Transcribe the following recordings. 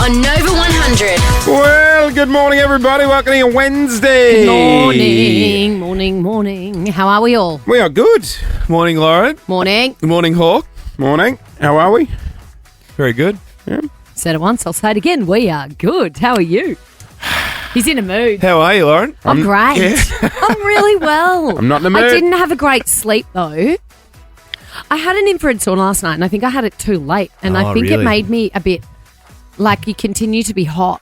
on Nova 100. Well, good morning, everybody. Welcome to your Wednesday. Morning. How are we all? We are good. Morning, Lauren. Morning. Good morning, Hawk. Morning. How are we? Very good. Yeah. Said it once, I'll say it again. We are good. How are you? He's in a mood. How are you, Lauren? I'm great. I'm really well. I'm not in the mood. I didn't have a great sleep, though. I had an infrared sauna last night, and I think I had it too late. And I think really? it made me a bit like you continue to be hot.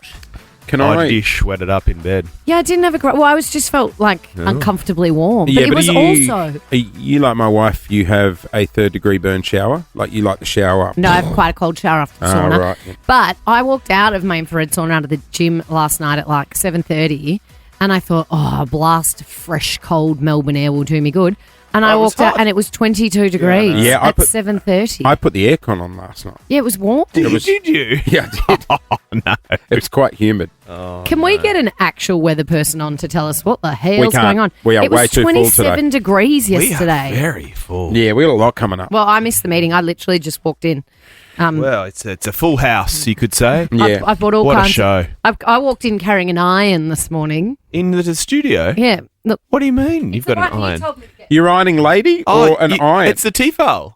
Can I I? did sweat it up in bed. Yeah, I didn't have a great... Well, I just felt like uncomfortably warm. Yeah, but it was also... You like my wife, you have a 3rd-degree burn shower? Like you like the shower up? No, I have quite a cold shower after the sauna. Right. But I walked out of my infrared sauna out of the gym last night at like 7:30 and I thought, a blast of fresh, cold Melbourne air will do me good. And I walked out and it was 22 degrees at 7:30. I put the aircon on last night. Yeah, it was warm. Did you? Yeah, I did. Oh, no. It was quite humid. Can we get an actual weather person on to tell us what the hell's can't. going on? We are it was way too full 27 degrees We yesterday. are very full. Yeah, we got a lot coming up. Well, I missed the meeting. I literally just walked in. Well, it's a full house, you could say. Yeah. I bought all What a kinds. show. I walked in carrying an iron this morning. In the studio? Yeah. Look, What do you mean? You've got an iron? You're ironing lady or an iron? It's the Tefal.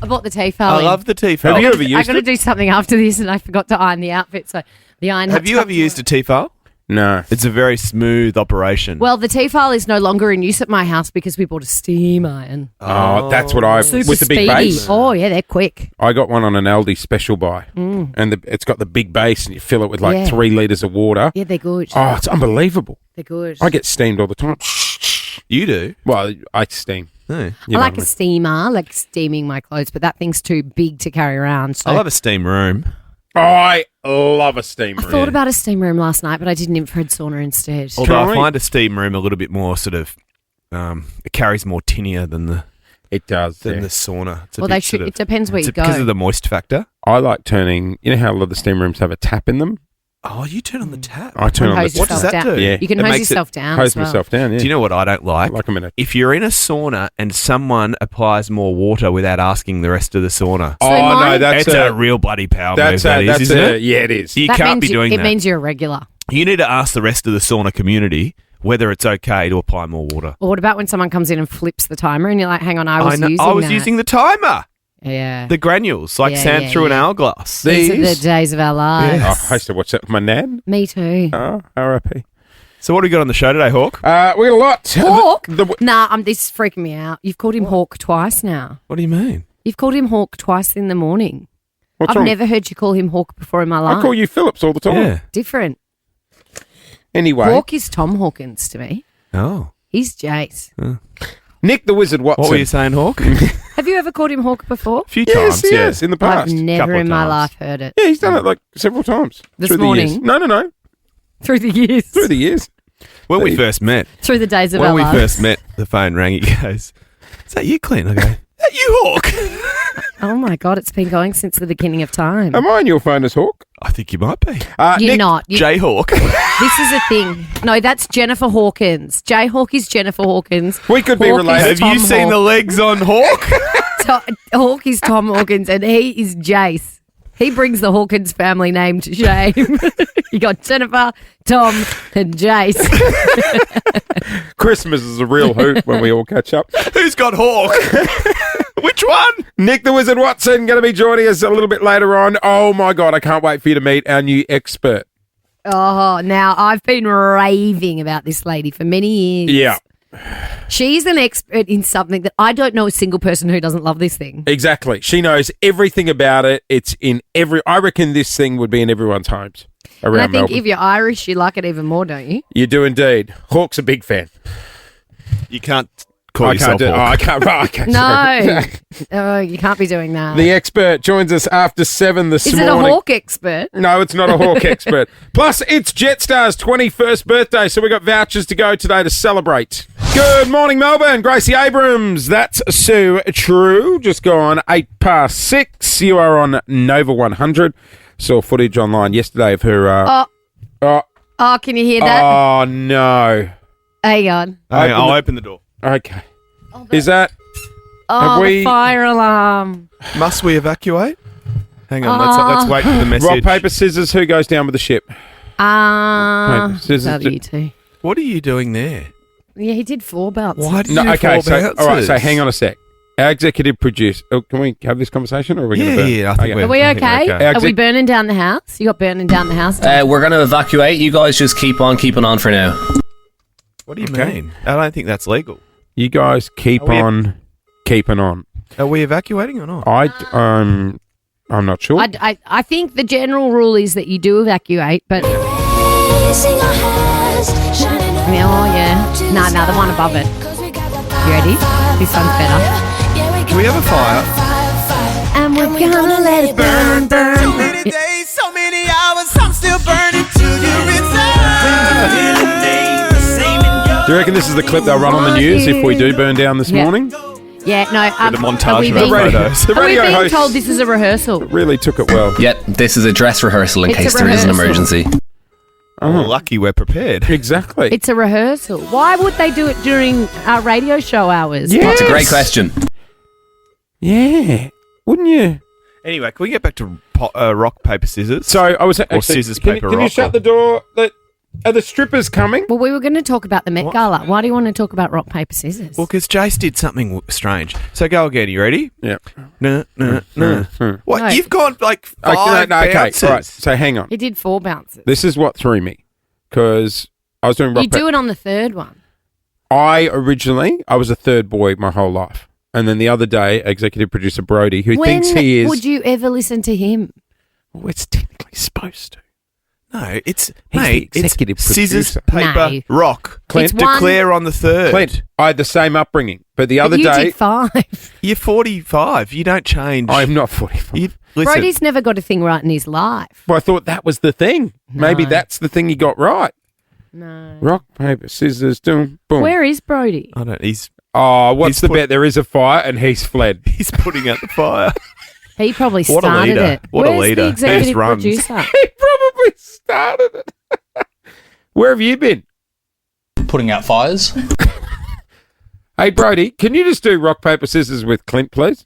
I bought the Tefal. I in. love the Tefal. Have you ever I used got to it? do something after this, and I forgot to iron the outfit. So the iron. Have you ever used a Tefal? No. It's a very smooth operation. Well, the Tefal is no longer in use at my house because we bought a steam iron. Oh, that's what I... Super with the big speedy. base. Oh yeah, they're quick. I got one on an Aldi special buy. And it's got the big base and you fill it with like Yeah. 3 litres of water. Yeah, they're good. Oh, it's unbelievable. They're good. I get steamed all the time. You do? Well, I steam. No. You I know like what a steamer, like steaming my clothes, but that thing's too big to carry around. So I love a steam room. I love a steam I room. thought about a steam room last night, but I did an infrared sauna instead. Although Can I I- find a steam room a little bit more sort of... it carries more tinea than the It does. the Yeah. sauna. It's a Well, bit they should. sort of- It depends where it's you go. because of the moist factor. I like turning... You know how a lot of the steam rooms have a tap in them? Oh, you turn on the tap. I turn And on hose the What does yourself that down. do? Yeah. You can It hose makes it- yourself down. hose as well. myself down, yeah. Do you know what I don't like? Like a minute. If you're in a sauna and someone applies more water without asking the rest of the sauna, Oh, no, mine- that's it's a real bloody power That's move, that is, isn't it? Yeah, it is. You That can't means be doing it that. means you're a regular. You need to ask the rest of the sauna community whether it's okay to apply more water. Or what about when someone comes in and flips the timer and you're like, hang on, I was using I was that. using the timer, Yeah. the granules, like Yeah, sand yeah, through an yeah. hourglass. These are the These? days of our lives. Oh, I used to watch that with my nan. Me too. Oh, R.I.P. So what do we got on the show today, Hawk? We got a lot. Hawk? The- Nah, this is freaking me out. You've called him Hawk twice now. What do you mean? You've called him Hawk twice in the morning. what's I've wrong? never heard you call him Hawk before in my life. I call you Phillips all the time. Yeah. Different. Anyway, Hawk is Tom Hawkins to me. Oh. He's Jace. Nick the Wizard Watson. What were you saying, Hawk? Have you ever called him Hawk before? A few Yes, times, yes, in the past. I've never Couple of in my times. life heard it. Yeah, he's done it like several times. This through the morning? years. No. Through the years. Through the years. When we first met, Through the days of when our we lives. first met, the phone rang. He goes, "Is that you, Clint?" I go, "Is that you, Hawk?" Oh my God, it's been going since the beginning of time. Am I on your phone as Hawk? I think you might be. You're Nick, not. Jayhawk. This is a thing. No, that's Jennifer Hawkins. Jayhawk is Jennifer Hawkins. We could be Hawk is related. Have you Tom seen the Hawk. legs on Hawk? Hawk is Tom Hawkins and he is Jace. He brings the Hawkins family name to shame. You got Jennifer, Tom, and Jace. Christmas is a real hoot when we all catch up. Who's got Hawk? Which one? Nick the Wizard Watson going to be joining us a little bit later on. Oh my God, I can't wait for you to meet our new expert. Oh, now I've been raving about this lady for many years. Yeah, She's an expert in something that I don't know a single person who doesn't love this thing. exactly. She knows everything about it. It's in every... I reckon this thing would be in everyone's homes around And I think Melbourne. if you're Irish, you like it even more, don't you? You do indeed. Hawk's a big fan. You can't call I yourself can't do. Oh, Hawk. I can't. Oh, I can't. No. Oh, you can't be doing that. The expert joins us after 7 this Is morning. it a Hawk expert? No, it's not a Hawk expert. Plus, it's Jetstar's 21st birthday, so we got vouchers to go today to celebrate. Good morning, Melbourne. Gracie Abrams. That's so true. Just gone 6:08. You are on Nova 100. Saw footage online yesterday of her. Oh, can you hear that? Oh no. Hang on. Hang on, I'll open the door. Okay. Is that? Oh, Have the we- fire alarm. Must we evacuate? Hang on, let's wait for the message. Rock, paper, scissors. Who goes down with the ship? Paper, scissors. That'll be you two. What are you doing there? Yeah, he did 4 bounces. Why did No, you do okay. 4 So, bounces? all right. So, hang on a sec. Our executive producer. Oh, can we have this conversation, or are we going to burn? Yeah, I think Are we okay? Okay. Are we burning down the house? You got burning down the house? We're going to evacuate. You guys just keep on keeping on for now. What do you mean? I don't think that's legal. You guys keep on keeping on. Are we evacuating or not? I'm not sure. I think the general rule is that you do evacuate, but... Yeah. No, the one above it. You ready? This one's better. Do we have a fire? And we're gonna let it burn. So many days, so many hours, I'm still burning to you inside. Do you reckon this is the clip they'll run on the news if we do burn down this Yeah. morning? Yeah, no. With a montage are we of being, our radio- photos. the are we radio being host told this is a rehearsal? really took it well. Yep, this is a dress rehearsal in It's case a there is an rehearsal. emergency. Oh, lucky we're prepared. Exactly. It's a rehearsal. Why would they do it during our radio show hours? Yeah. That's a great question. Yeah. Wouldn't you? Anyway, can we get back to rock, paper, scissors? So I was actually, scissors, can, paper, can you rock, shut or- the door? Are the strippers coming? Well, we were going to talk about the Met What? Gala. Why do you want to talk about rock, paper, scissors? Well, because Jace did something strange. So go again. You ready? Yeah. No. What? No. You've got like 5 Okay. bounces. All right. So hang on. he did 4 bounces. This is what threw me because I was doing rock. You do it on the third one. I was a third boy my whole life, and then the other day, executive producer Brody, who When thinks he is. would you ever listen to him? Well, it's technically supposed to. No, it's He's mate. the executive it's scissors, producer. paper, No. rock. Clint, It's one- Declare on the third. Clint, I had the same upbringing, but the other But you day, did 5. You're 45. You don't change. I'm not 45. You, listen. Brody's never got a thing right in his life. Well, I thought that was the thing. Maybe No. that's the thing he got right. No. Rock, paper, scissors, boom. Where is Brody? I don't. He's Oh, what's He's the put- bet? There is a fire, and he's fled. putting out the fire. He probably What a started leader. it. What a Where's leader. the executive Best runs. producer? He probably started it. Where have you been? Putting out fires. Hey, Brody, can you just do rock, paper, scissors with Clint, please?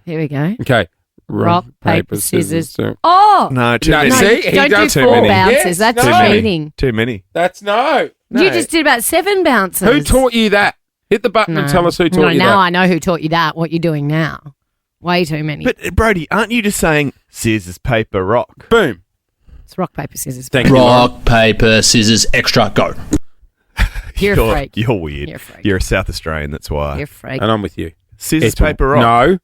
Here we go. Okay. Rock, paper, scissors. do- Oh! No, too No, many. see? He don't do does 4 too many. bounces. Yes, That's no. cheating. Too many. That's no. You just did about 7 bounces. Who taught you that? Hit the button and tell us who taught you now that. I know who taught you that. What you're doing now. Way too many. But Brody, aren't you just saying scissors, paper, rock? Boom. It's rock, paper, scissors. Thank you. Lauren. Rock, paper, scissors, extra, go. You're a freak. You're weird. You're a freak. You're a South Australian. That's why. You're a freak. And I'm with you. Scissors, It's- paper, rock. No.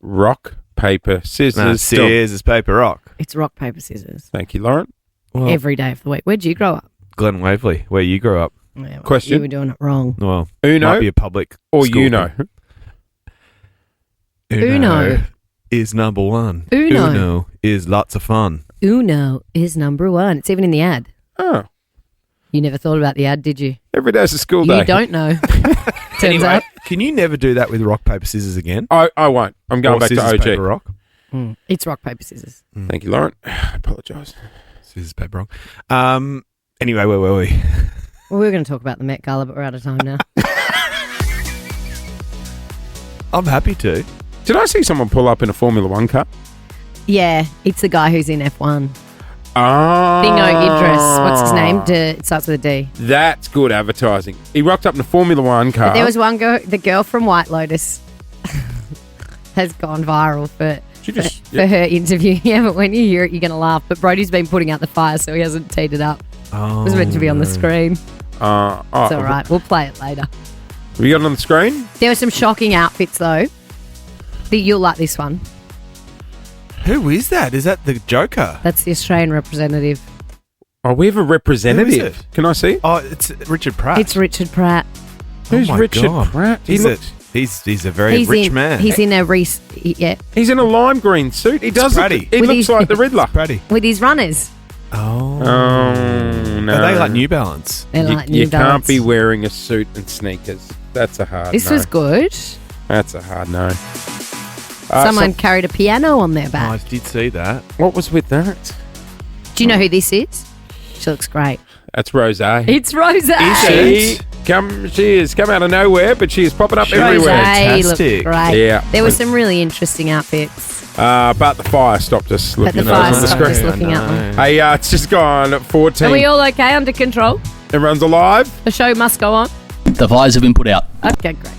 Rock, paper, scissors. No, do- scissors, paper, rock. It's rock, paper, scissors. Thank you, Lauren. Well, Every day of the week. Where'd you grow up? Glen Waverley, where you grew up. Yeah, well, Question? You were doing it wrong. Well, Uno might be a public or school you know? thing. Uno. is number 1. Uno. is lots of fun. Uno is number 1. It's even in the ad. Oh, You never thought about the ad, did you? every day's a school day. You don't know. Turns out. Can you never do that with rock, paper, scissors again? I won't. I'm going Or back to scissors, OG. paper, rock? It's rock, paper, scissors. Thank you, Lauren. I apologise. Scissors, paper, rock. Anyway, where were we? Well, we were going to talk about the Met Gala, but we're out of time now. I'm happy to. Did I see someone pull up in a Formula One car? Yeah, it's the guy who's in F1. Ah. Bingo Idris. What's his name? It starts with a D. That's good advertising. He rocked up in a Formula One car. But there was one girl, the girl from White Lotus, has gone viral for She just- for her interview. Yeah, but when you hear it, you're going to laugh. But Brody's been putting out the fire, so he hasn't teed it up. Oh, It was meant to be on the screen. It's oh, all right. We'll play it later. Have you got it on the screen? There were some shocking outfits, though. You'll like this one. Who is that? Is that the Joker? That's the Australian representative. Oh, we have a representative. Who is it? Can I see? Oh, it's Richard Pratt. It's Richard Pratt. Who's oh my Richard God. Pratt? He He's looks- he's a very rich man. He's in a yeah, He's in a lime green suit. He does look, Pratty. he With looks his- like the Riddler. Pratty. with his runners. Oh. Oh, no. Are they like New Balance? They're You, like you New can't Balance. be wearing a suit and sneakers. That's a hard This no. was good. That's a hard no. Someone carried a piano on their Oh, I back. did see that. What was with that? Do you know who this is? She looks great. That's Rose. It's Rose. She has come out of nowhere, but she is popping up She is everywhere. Rose looked Fantastic. great. Yeah. There were some really interesting outfits. But the fire stopped us But looking the at fire us on the stopped us screen. looking at them. Hey, it's just gone at 14. Are we all okay, under control? Everyone's alive? The show must go on. The fires have been put out. Okay, great.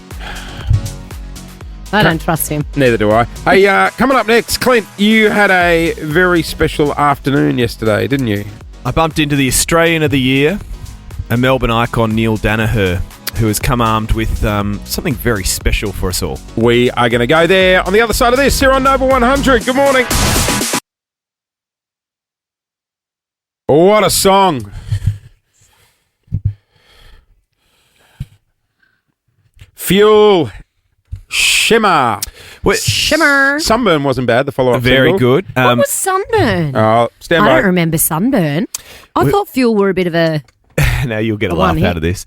I don't trust him. Neither do I. Hey, coming up next, Clint, you had a very special afternoon yesterday, didn't you? I bumped into the Australian of the Year, a Melbourne icon, Neil Danaher, who has come armed with something very special for us all. We are going to go there on the other side of this here on Nova 100. Good morning. What a song. Fuel. Shimmer. Shimmer. Sunburn wasn't bad, the follow-up Very single. good. What was Sunburn? Stand I by. don't remember Sunburn. I thought Fuel were a bit of a... Now you'll get a One laugh hit. out of this.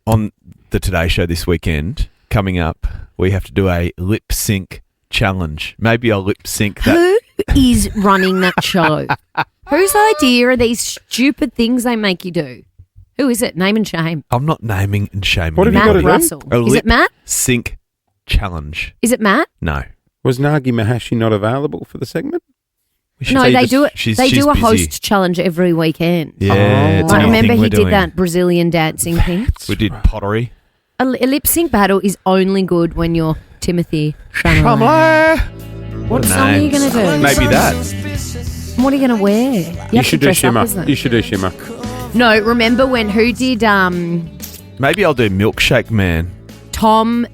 On the Today Show this weekend, coming up, we have to do a lip sync challenge. Maybe I'll lip sync that. Who is running that show? Whose idea are these stupid things they make you do? Who is it? Name and shame. I'm not naming and shaming. What have you Matt gotta do? Russell. A Is lip it Matt? sync challenge. Is it Matt? No. Was Nagi Mahashi not available for the segment? We should No, say they just- do it. she's They do a busy. host challenge every weekend. Yeah, it's a Like, new remember thing he we're did doing. that Brazilian dancing thing? We did pottery. A lip sync battle is only good when you're Timothy Chalamet. What song are you going to do? Maybe that. What are you going to wear? You, You have should to do dress up Shimmer. as them. You should do Shimmer. No, remember when who did Maybe I'll do Milkshake Man. Tom,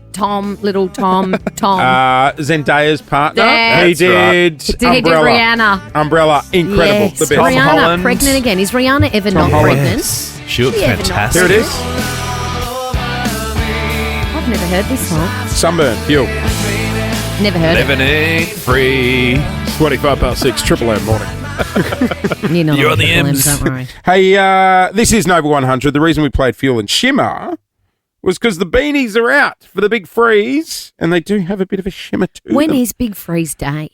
Little Tom. Zendaya's partner. Yeah. He That's right. did Did he do Umbrella. Rihanna? Umbrella. Incredible. Yes. The best. Tom Rihanna Holland. pregnant again. Is Rihanna ever Tom not Holland. pregnant? She looks Yeah, but not fantastic. Here it is. I've never heard this song. Sunburn. Fuel. Never heard Living it free. 25 past 6. Triple M morning. it. You're not You're on the Triple M, M's. Don't worry. Hey, this is Nova 100. The reason we played Fuel and Shimmer was because the beanies are out for the big freeze, and they do have a bit of a shimmer to When them. is Big Freeze Day?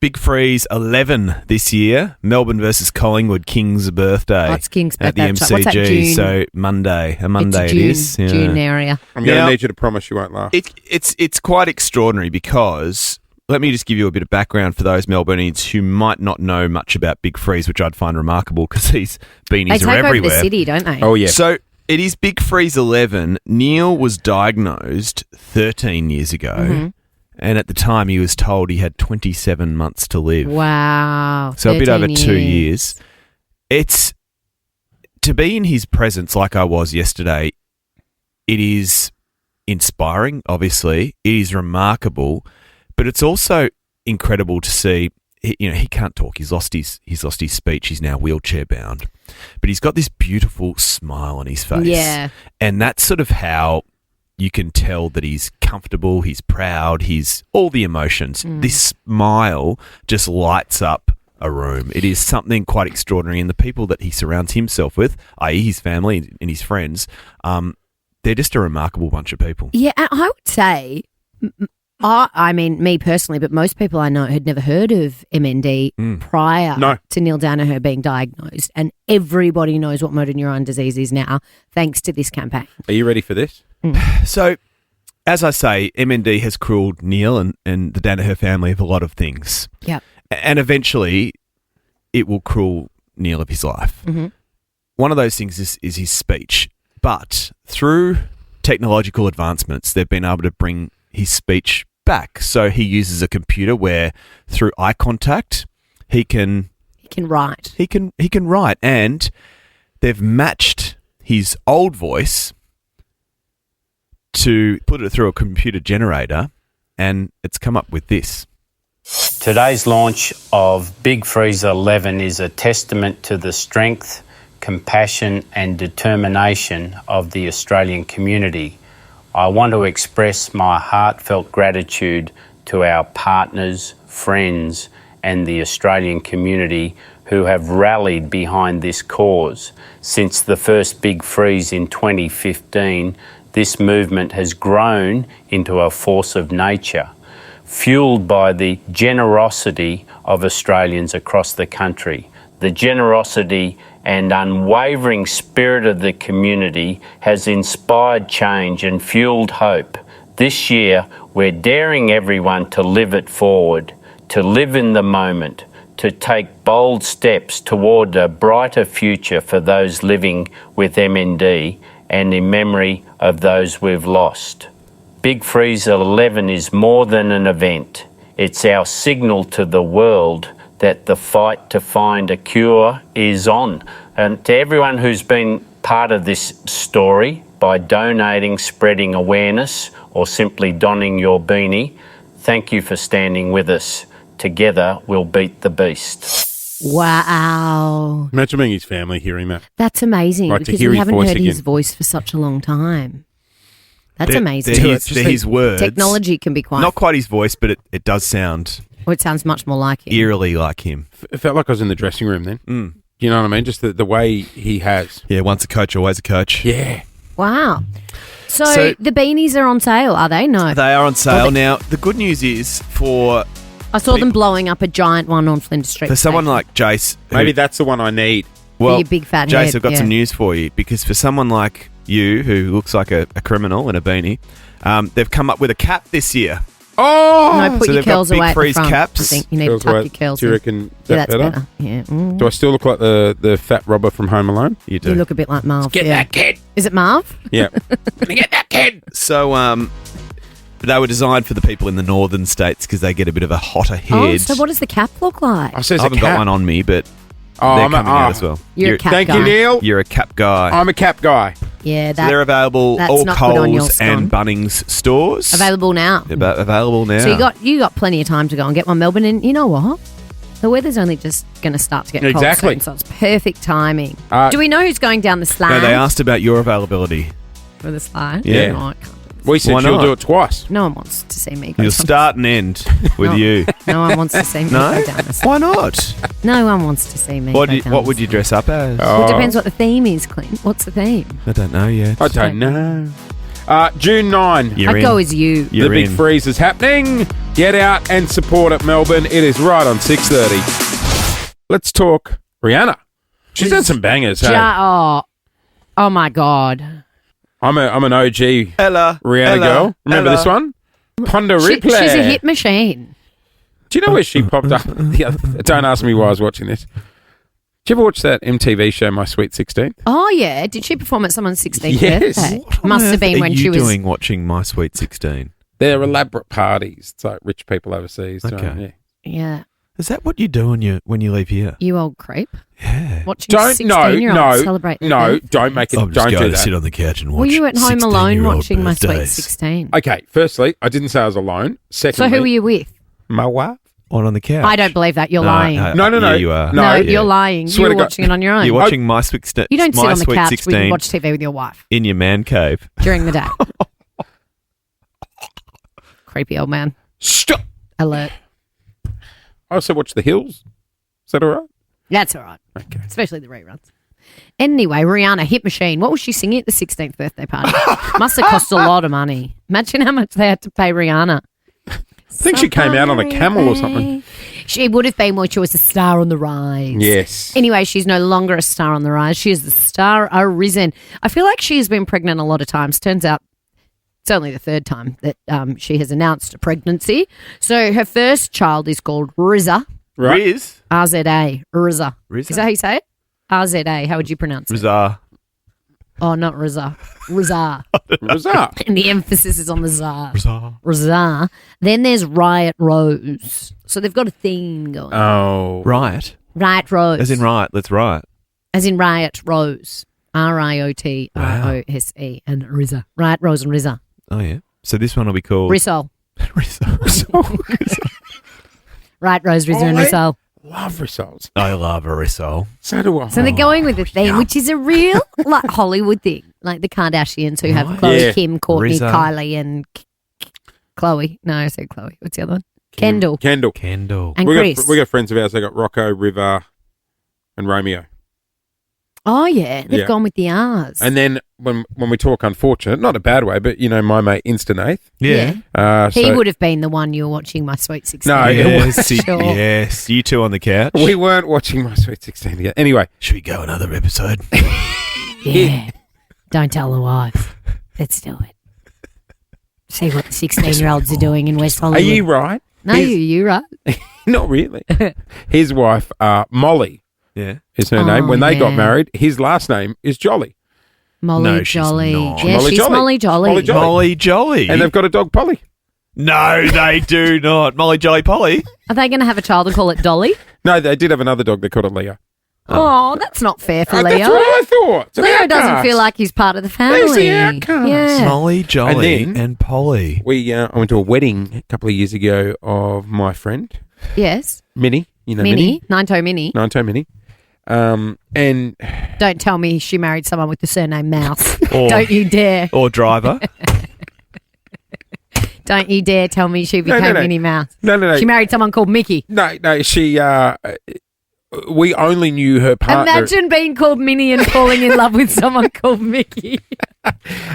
Big Freeze 11 this year. Melbourne versus Collingwood, King's birthday. Oh, it's King's at the birthday. What's that, MCG. June? So Monday, a Monday It's it June, is. Yeah. June area. I'm going to Now- need you to promise you won't laugh. It's quite extraordinary because let me just give you a bit of background for those Melbourneians who might not know much about Big Freeze, which I'd find remarkable because these They beanies take are over everywhere. the city, don't they? Oh, yeah. So it is Big Freeze 11. Neil was diagnosed 13 years ago, Mm-hmm. and at the time he was told he had 27 months to live. Wow. So a bit 13 over 2 years. It's to be in his presence like I was yesterday. It is inspiring, obviously. It is remarkable, but it's also incredible to see. He can't talk. He's lost his speech. He's now wheelchair bound, but he's got this beautiful smile on his face. Yeah. And that's sort of how you can tell that he's comfortable, he's proud, he's all the emotions. This smile just lights up a room. It is something quite extraordinary. And the people that he surrounds himself with, i.e. his family and his friends, they're just a remarkable bunch of people. Yeah, and I would say, I mean, me personally, but most people I know had never heard of MND prior No. to Neil Danaher being diagnosed. And everybody knows what motor neuron disease is now, thanks to this campaign. Are you ready for this? So, as I say, MND has cruelled Neil and the Danaher family of a lot of things. Yep. And eventually, it will cruel Neil of his life. Mm-hmm. One of those things is his speech. But through technological advancements, they've been able to bring his speech back. So he uses a computer where, through eye contact, he can He can write. he can write, and they've matched his old voice to put it through a computer generator, and it's come up with this. Today's launch of Big Freeze 11 is a testament to the strength, compassion and determination of the Australian community. I want to express my heartfelt gratitude to our partners, friends and the Australian community who have rallied behind this cause. Since the first Big Freeze in 2015, this movement has grown into a force of nature, fueled by the generosity of Australians across the country. The generosity and unwavering spirit of the community has inspired change and fueled hope. This year, we're daring everyone to live it forward, to live in the moment, to take bold steps toward a brighter future for those living with MND and in memory of those we've lost. Big Freezer 11 is more than an event. It's our signal to the world that the fight to find a cure is on. And to everyone who's been part of this story by donating, spreading awareness, or simply donning your beanie, thank you for standing with us. Together, we'll beat the beast. Wow. Imagine being his family hearing that. That's amazing Like to because hear we his haven't voice heard his again. voice for such a long time. That's amazing. They're his words. Technology can be quite... Not quite his voice, but it does sound Or it sounds much more like him. eerily like him. It felt like I was in the dressing room then. You know what I mean? Just the way he has. Yeah, once a coach, always a coach. Yeah. Wow. So So- the beanies are on sale, are they? No. They are on sale Well, they- now. The good news is for I saw them blowing up a giant one on Flinders Street. someone Station. like Jace, who- Maybe that's the one I need. well, your big fat Jace, head, I've got yeah. some news for you because for someone like you who looks like a criminal in a beanie, they've come up with a cap this year. Oh! No, put So your they've got curls Big away at the Freeze front. caps. I think you need Curls to tuck away. your curls Do you in. reckon Yeah, that's that's better? better. Yeah. Mm. Do I still look like the fat robber from Home Alone? You do. You look a bit like Marv. Get yeah. that kid! Is it Marv? Yeah. Get that kid! So, they were designed for the people in the northern states because they get a bit of a hotter head. Oh, so what does the cap look like? I says I haven't got one on me, but Oh, they're I'm coming out as well. You're a cap Thank guy. you, Neil. You're a cap guy. I'm a cap guy. Yeah, So they're available that's all not good on your Coles and scone. Bunnings stores. available now. They're available now. So you got plenty of time to go and get one, Melbourne. And you know what? The weather's only just going to start to get Exactly. cold soon, so it's perfect timing. Uh, Do we know who's going down the slide? No, they asked about your availability. For the slide? Yeah. No, I can't. We said Why she'll not? do it twice. No one wants to see me go You'll down- start and end with No. you. No one wants to see me No? go down the slide. Why not? No one wants to see me What, go down what the would you slide. dress up as? Well, it depends what the theme is, Clint. What's the theme? I don't know yet. I don't know. June 9. You're I'd in. go as you. You're the big in. freeze is happening. Get out and support it, Melbourne. It is right on 6:30. Let's talk Rihanna. She's done some bangers. Hey? Oh my God. I'm an OG Ella. Rihanna Ella, girl. Remember Ella. this one? Ponda She's Replay. a hit machine. Do you know where she popped up? Don't ask me why I was watching this. Did you ever watch that MTV show, My Sweet 16? Oh, yeah. Did she perform at someone's 16th Yes. birthday? What on Must have earth been are when you she was. doing watching My Sweet 16? They're elaborate parties. It's like rich people overseas. Okay. doing- yeah. Yeah. Is that what you do when you leave here? You old creep. Yeah. Watching Don't 16-years celebrate their no, birthday. don't make it. I'm just Don't going do to sit that. on the couch and watch. Were you at home alone 16-year-old watching My Sweet birthdays. 16? Okay, firstly, I didn't say I was alone. So Secondly, who were you with? my wife. What, on the couch? I don't believe that. You're lying. No, no, no. Yeah, you are. No, No, yeah. you're lying. Swear You to were God. watching it on your own. You're watching My Sweet 16. You don't sit My on the Sweet couch 16 when you watch TV with your wife in your man cave. during the day. Creepy old man. Stop. Alert. I also watch The Hills. Is that all right? That's all right. Okay. Especially the reruns. Anyway, Rihanna, hit machine. What was she singing at the 16th birthday party? Must have cost a lot of money. Imagine how much they had to pay Rihanna. I think she came out on a camel or something. She would have been when she was a star on the rise. Yes. Anyway, she's no longer a star on the rise. She is the star arisen. I feel like she has been pregnant a lot of times. Turns out it's only the third time that she has announced a pregnancy. So her first child is called RZA. Right. Riz. RZA. RZA. RZA. Is that how you say it? RZA. How would you pronounce it? Rizar. Oh, not RZA. RZA. What's up? And the emphasis is on the czar. Rizar. RZA. Then there's Riot Rose. So they've got a theme going. Oh. Right. Riot Rose. As in right. Let's write. As in Riot Rose. RIOT ROSE and RZA. Riot Rose and RZA. Oh, yeah. So this one will be called... Risol. Rizar. Riot Rose, RZA and Oh, Risol. Love results. I love a Rizal. So do I. So they're going with the theme, which is a real like Hollywood thing. Like the Kardashians who have Khloe, Yeah. Kim, Courtney, RZA. Kylie and Chloe. No, I said Chloe. What's the other one? Kendall. Kendall. Kendall. And we Chris. got friends of ours. They got Rocco, River, and Romeo. Oh, yeah. They've Yeah. gone with the R's. And then when we talk unfortunate, not a bad way, but my mate Instanath. Yeah. He so would have been the one you were watching My Sweet 16. No, Yes, Sure. yes. You two on the couch. we weren't watching My Sweet 16 together. Anyway, Should we go another episode? Yeah. Don't tell the wife. Let's do it. See what the 16-year-olds are doing in West are Hollywood. you right? No, you right. Not really. His wife, Molly, Yeah. is her name. When they got yeah. married, his last name is Jolly. Molly No, she's Jolly. not. Yeah, Molly she's Jolly. Molly Jolly. Molly Jolly. Molly Jolly. And they've got a dog, Polly. No, they do not. Molly Jolly Polly. Are they going to have a child and call it Dolly? No, they did have another dog. They called it Leo. Oh, that's not fair for That's Leo. what I thought. It's an Leo doesn't outcast. feel like he's part of the family. He's the outcast. Yeah. Molly Jolly And and, then- Polly. I went to a wedding a couple of years ago of my friend, Yes. Minnie. You know Minnie. Nine-toe Minnie. Nine-toe Minnie. And Don't tell me she married someone with the surname Mouse. Or- Don't you dare. Or Driver. Don't you dare tell me she became no. Minnie Mouse. no. She married someone called Mickey. No, she, we only knew her partner. Imagine being called Minnie and falling in love with someone called Mickey.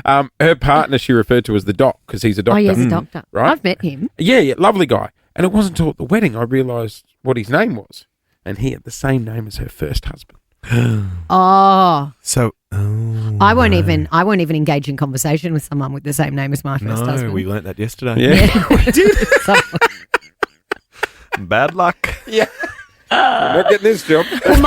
Her partner she referred to as the doc because he's a doctor. Oh, yeah, he's a doctor. Right? I've met him. Yeah, lovely guy. And it wasn't until at the wedding I realised what his name was. And he had the same name as her first husband. Oh, So, I won't even engage in conversation with someone with the same name as my first no, husband. we learnt that yesterday. Yeah. we did. Bad luck. Yeah. You're not getting this job. Well,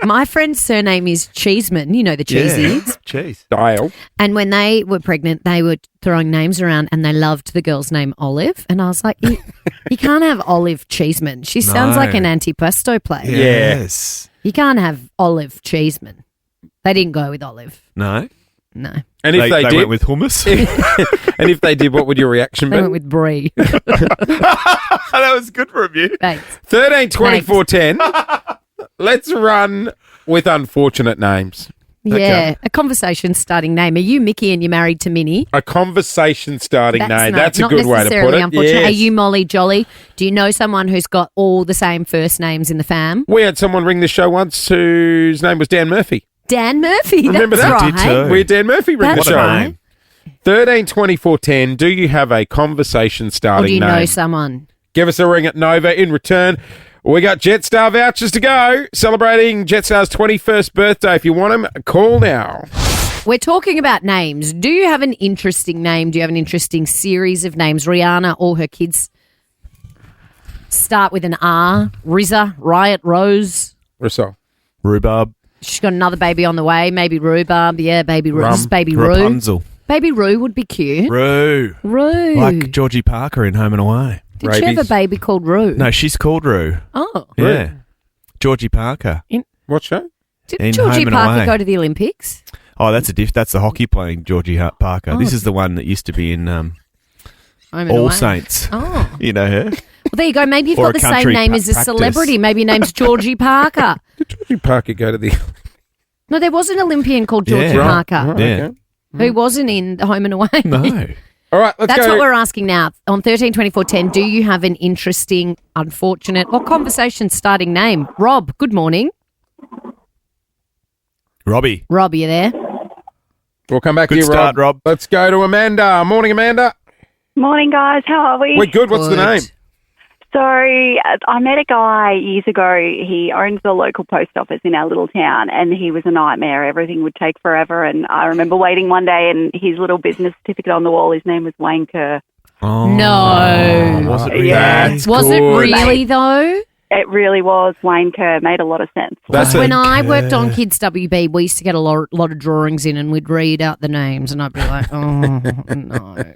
my friend's surname is Cheeseman. You know the cheesies. Cheese. Dial. And when they were pregnant, they were throwing names around, and they loved the girl's name Olive. And I was like, you can't have Olive Cheeseman. She sounds No. like an antipesto player. Yes. You can't have Olive Cheeseman. They didn't go with Olive. No. No, And if they, did, went with hummus. and if they did, what would your reaction they be? went with Brie. That was good for you. Thanks. 13, 24, 10. Let's run with unfortunate names. Yeah, a conversation starting name. Are you Mickey and you're married to Minnie? A conversation starting name. not- That's a not good way to put necessarily it. Unfortunate. Yes. Are you Molly Jolly? Do you know someone who's got all the same first names in the fam? We had someone ring the show once whose name was Dan Murphy. Dan Murphy. Remember that's that? right. Did too. We had Dan Murphy ring That's the show. right. 13, 24, 10. Do you have a conversation Or starting do you name? know someone? Give us a ring at Nova. In return, we got Jetstar vouchers to go. Celebrating Jetstar's 21st birthday. If you want them, call now. We're talking about names. Do you have an interesting name? Do you have an interesting series of names? Rihanna, all her kids start with an R. Rizza, Riot, Rose. Rousseau. Rhubarb. She's got another baby on the way. Maybe Rhubarb. Yeah, baby Rue. Rum. This is baby Rue. Rapunzel. Baby Rue would be cute. Rue. Rue. Like Georgie Parker in Home and Away. Did she have a Rabies. baby called Rue? No, she's called Rue. Oh. Yeah. Georgie Parker. What show? Did In Georgie Home and Parker Away. go to the Olympics? Oh, that's that's the hockey playing Georgie Parker. This is the one that used to be in Home and All Away. Saints. Oh. You know her? Well, there you go. Maybe you've Or got a the same country name as a practice. celebrity. Maybe your name's Georgie Parker. Did Georgie Parker go to the... No, there was an Olympian called Georgie Yeah. Parker Right, Yeah. okay. who wasn't in the Home and Away. No. All right, let's That's go. what we're asking now. On 13, 24, 10, do you have an interesting, unfortunate, or conversation starting name? Rob, good morning. Robbie. Rob, you there? We'll come back Good to you, start, Rob. Let's go to Amanda. Morning, Amanda. Morning, guys. How are we? We're good. What's the Good. name? So I met a guy years ago. He owns the local post office in our little town, and he was a nightmare. Everything would take forever. And I remember waiting one day, and his little business certificate on the wall, his name was Wayne Kerr. Oh. No. Was it really? Yeah. Was it good. really, though? It really was Wayne Kerr. Made a lot of sense. That's When a, I worked on Kids WB, we used to get a lot of drawings in, and we'd read out the names, and I'd be like, oh, no.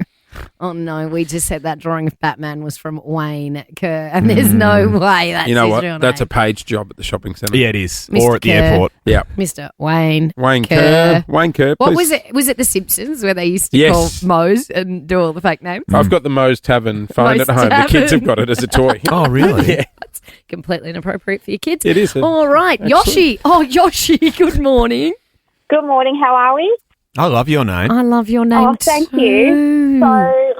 Oh, no, we just said that drawing of Batman was from Wayne Kerr, and there's no way that's you know his what? real That's a name. page job at the shopping centre. Yeah, it is. Mr. Or at the Kerr. airport. Yeah. Mr. Wayne Wayne Kerr. Kerr. Wayne Kerr. What please. was it? Was it The Simpsons where they used to Yes. call Moe's and do all the fake names? I've got the Moe's Tavern phone Moe's at home. The kids Tavern. have got it as a toy. Oh, really? Yeah. That's completely inappropriate for your kids. It is. All right, Yoshi. Oh, Yoshi, good morning. Good morning. How are we? I love your name. I love your name Oh, thank too. you. So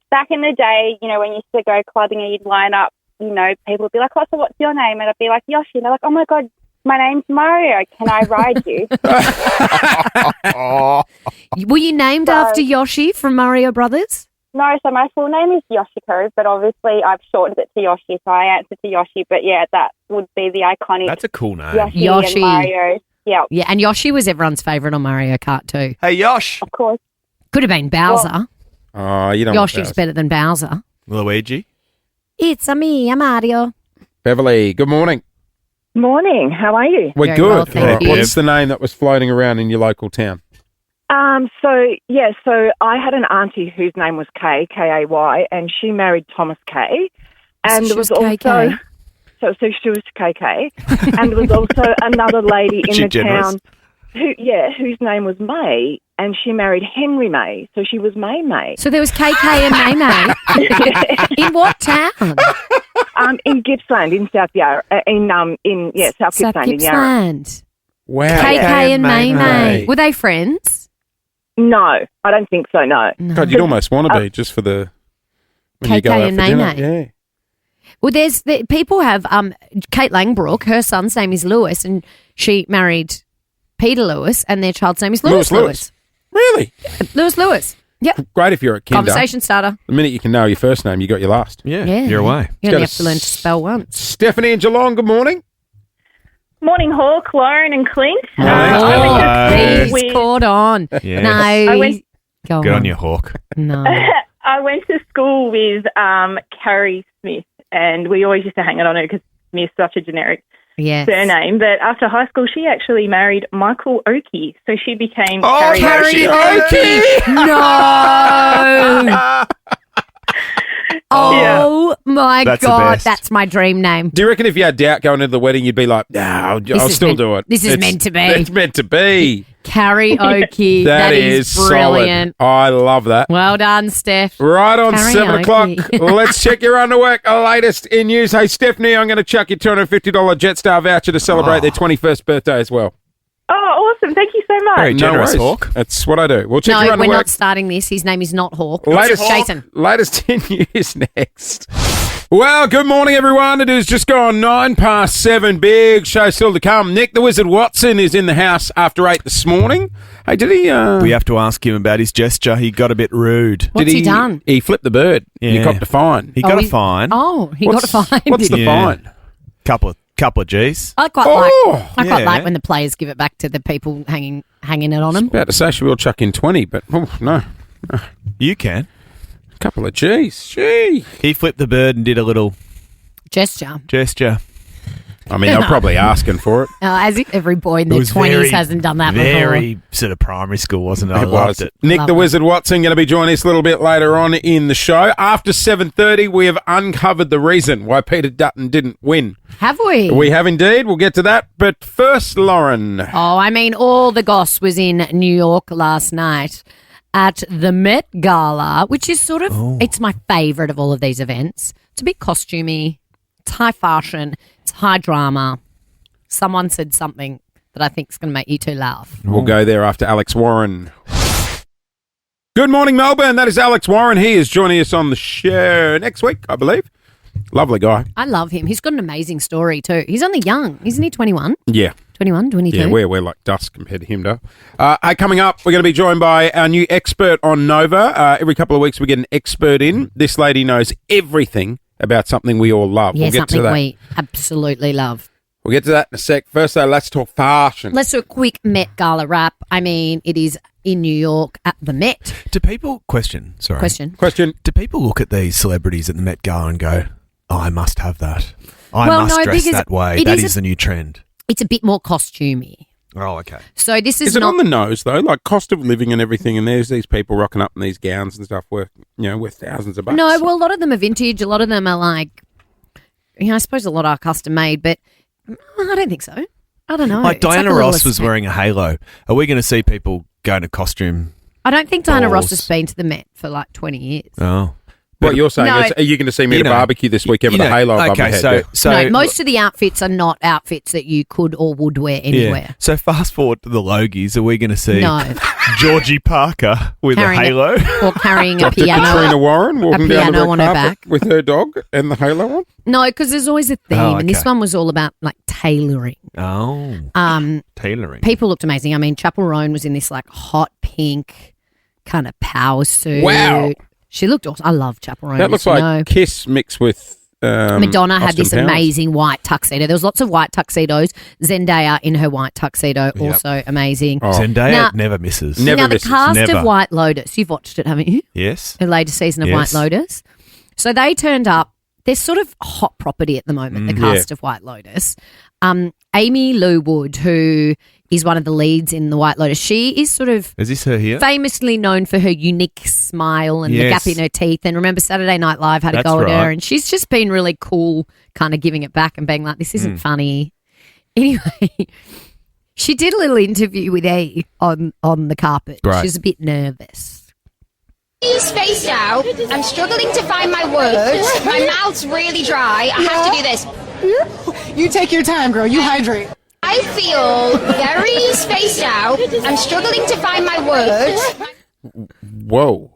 back in the day, when you used to go clubbing and you'd line up, people would be like, "Oh, so what's your name?" And I'd be like, "Yoshi." And they're like, "Oh my God, my name's Mario. Can I ride you?" Were you named after Yoshi from Mario Brothers? No, so my full name is Yoshiko, but obviously I've shortened it to Yoshi, so I answer to Yoshi. But yeah, that would be the iconic That's a cool name. Yoshi, and Mario. Yeah, Yeah, and Yoshi was everyone's favourite on Mario Kart too. Hey, Yosh. of course. Could have been Bowser. Oh, you don't Yoshi want was better than Bowser. Luigi. It's me, I'm Mario. Beverly, good morning. Morning. How are you? We're Very good. well, thank All right, you. what's the name that was floating around in your local town? So I had an auntie whose name was Kay, K-A-Y, and she married Thomas Kay. And So there was she was also KK? so she was KK, and there was also another lady in She the generous. town whose name was May, and she married Henry May, so she was May. So there was KK and May. In what town? In Gippsland, in South Yarra, South South Gippsland, in Yarra. Gippsland. Wow. KK and May. May. Were they friends? No, I don't think so. No. God, you'd almost want to be just for the when you go KK out and for dinner. May. Yeah. Well, people have Kate Langbrook. Her son's name is Lewis, and she married Peter Lewis, and their child's name is Lewis Lewis. Really? Lewis. Yep. Great if you're a kinder. Conversation starter. The minute you can know your first name, you got your last. Yeah, Yeah. you're away. You Go only to have to learn to spell once. Stephanie and Geelong, good morning. Morning, Hawk, Lauren, and Clint. Morning. Hello. He's caught on. Yes. No. I went- Go Good on you, Hawk. No. I went to school with Carrie Smith, and we always used to hang it on her because Smith's such a generic Yes. surname. But after high school, she actually married Michael Oakey, so she became Oh, Carrie. karaoke! No. Oh my That's the God, best. that's my dream name. Do you reckon if you had doubt going into the wedding, you'd be like, no, I'll is still meant- do it. this is meant to be. It's meant to be. Karaoke. that is brilliant. solid. I love that. Well done, Steph. Right on Karaoke. 7 o'clock. Let's check your underwear. Latest in news. Hey, Stephanie, I'm going to chuck you $250 Jetstar voucher to celebrate their 21st birthday as well. Oh, awesome. Thank you so much. Very generous, worries. Hawk. That's what I do. We'll check No, your we're underwear. not starting this. His name is not Hawk. Latest, Jason. latest in news next. Well, good morning, everyone. It has just gone 7:09. Big show still to come. Nick the Wizard Watson is in the house after 8 this morning. Hey, did he? We have to ask him about his gesture. He got a bit rude. What's did he done? He flipped the bird. He Yeah. copped a fine. He got a fine. Oh, he got a fine. What's the Yeah. fine? Couple of G's. I quite Oh, I quite yeah. like when the players give it back to the people hanging it on them. about to say she will chuck in 20, but no. You can. A couple of G's. Gee. He flipped the bird and did a little Gesture. gesture. I mean, they're probably asking for it. As if every boy in It their was 20s very, hasn't done that very sort of primary school, wasn't it? I It loved was. it. Nick Love the it. Wizard Watson going to be joining us a little bit later on in the show. After 7:30, we have uncovered the reason why Peter Dutton didn't win. before. Have we? We have indeed. We'll get to that. But first, Lauren. Oh, I mean, all the goss was in New York last night at the Met Gala, which is sort of, it's my favourite of all of these events. It's a bit costumey, it's high fashion, it's high drama. Someone said something that I think is going to make you two laugh. We'll go there after Alex Warren. Good morning, Melbourne. That is Alex Warren. He is joining us on the show next week, I believe. Lovely guy. I love him. He's got an amazing story too. He's only young. Isn't he 21? Yeah. 21, 22? Yeah, we're like dust compared to him, though. Coming up, we're going to be joined by our new expert on Nova. Every couple of weeks, we get an expert in. This lady knows everything about something we all love. Yeah, We'll get to something that. we absolutely love. We'll get to that in a sec. First, though, let's talk fashion. Let's do a quick Met Gala wrap. I mean, it is in New York at the Met. Do people question? Question. Question. Do people look at these celebrities at the Met Gala and go, "Oh, I must have that. I Well, must no, dress because that way. it That is is the new trend." It's a bit more costumey. Oh, okay. So this is Is it not on the nose, though? Like cost of living and everything, and there's these people rocking up in these gowns and stuff worth thousands of bucks. No, well, a lot of them are vintage. A lot of them are like, I suppose a lot are custom made, but I don't think so. I don't know. Like It's Diana a little Ross was aesthetic. wearing a halo. Are we going to see people go to costume? I don't think Diana Ross balls? has been to the Met for like 20 years. Oh. What you're saying No. is, are you going to see me at a barbecue this weekend with You a know, halo above okay, my head? so, Yeah. so No, most of the outfits are not outfits that you could or would wear anywhere. So fast forward to the Logies. Are we going to see No. Georgie Parker with Carrying a halo? Or carrying a Dr. piano. Katrina Warren walking down the piano red on her carpet back. with her dog and the halo on. No, because there's always a theme, Oh, and this okay. one was all about like tailoring. Oh, tailoring. People looked amazing. I mean, Chapel Roan was in this like hot pink kind of power suit. Wow. She looked awesome. I love Chapel Roan. That looks as you like know. Kiss mixed with Madonna had Austin this Powers. amazing white tuxedo. There was lots of white tuxedos. Zendaya in her white tuxedo, also amazing. Oh. Zendaya Now- never misses. Never now, the misses. cast Never. of White Lotus, you've watched it, haven't you? Yes. The latest season of Yes. White Lotus. So they turned up they're sort of hot property at the moment, the cast of White Lotus. Amy Lou Wood, who is one of the leads in the White Lotus, she is sort of Is this her here? famously known for her unique smile and the gap in her teeth. And remember, Saturday Night Live had a go at her, and she's just been really cool, kind of giving it back and being like, this isn't funny. Anyway, she did a little interview with E on the carpet. Right. She's a bit nervous. Spaced out. I'm struggling to find my words. My mouth's really dry. I have to do this. You take your time, girl. You hydrate. I feel very spaced out. I'm struggling to find my words. Whoa.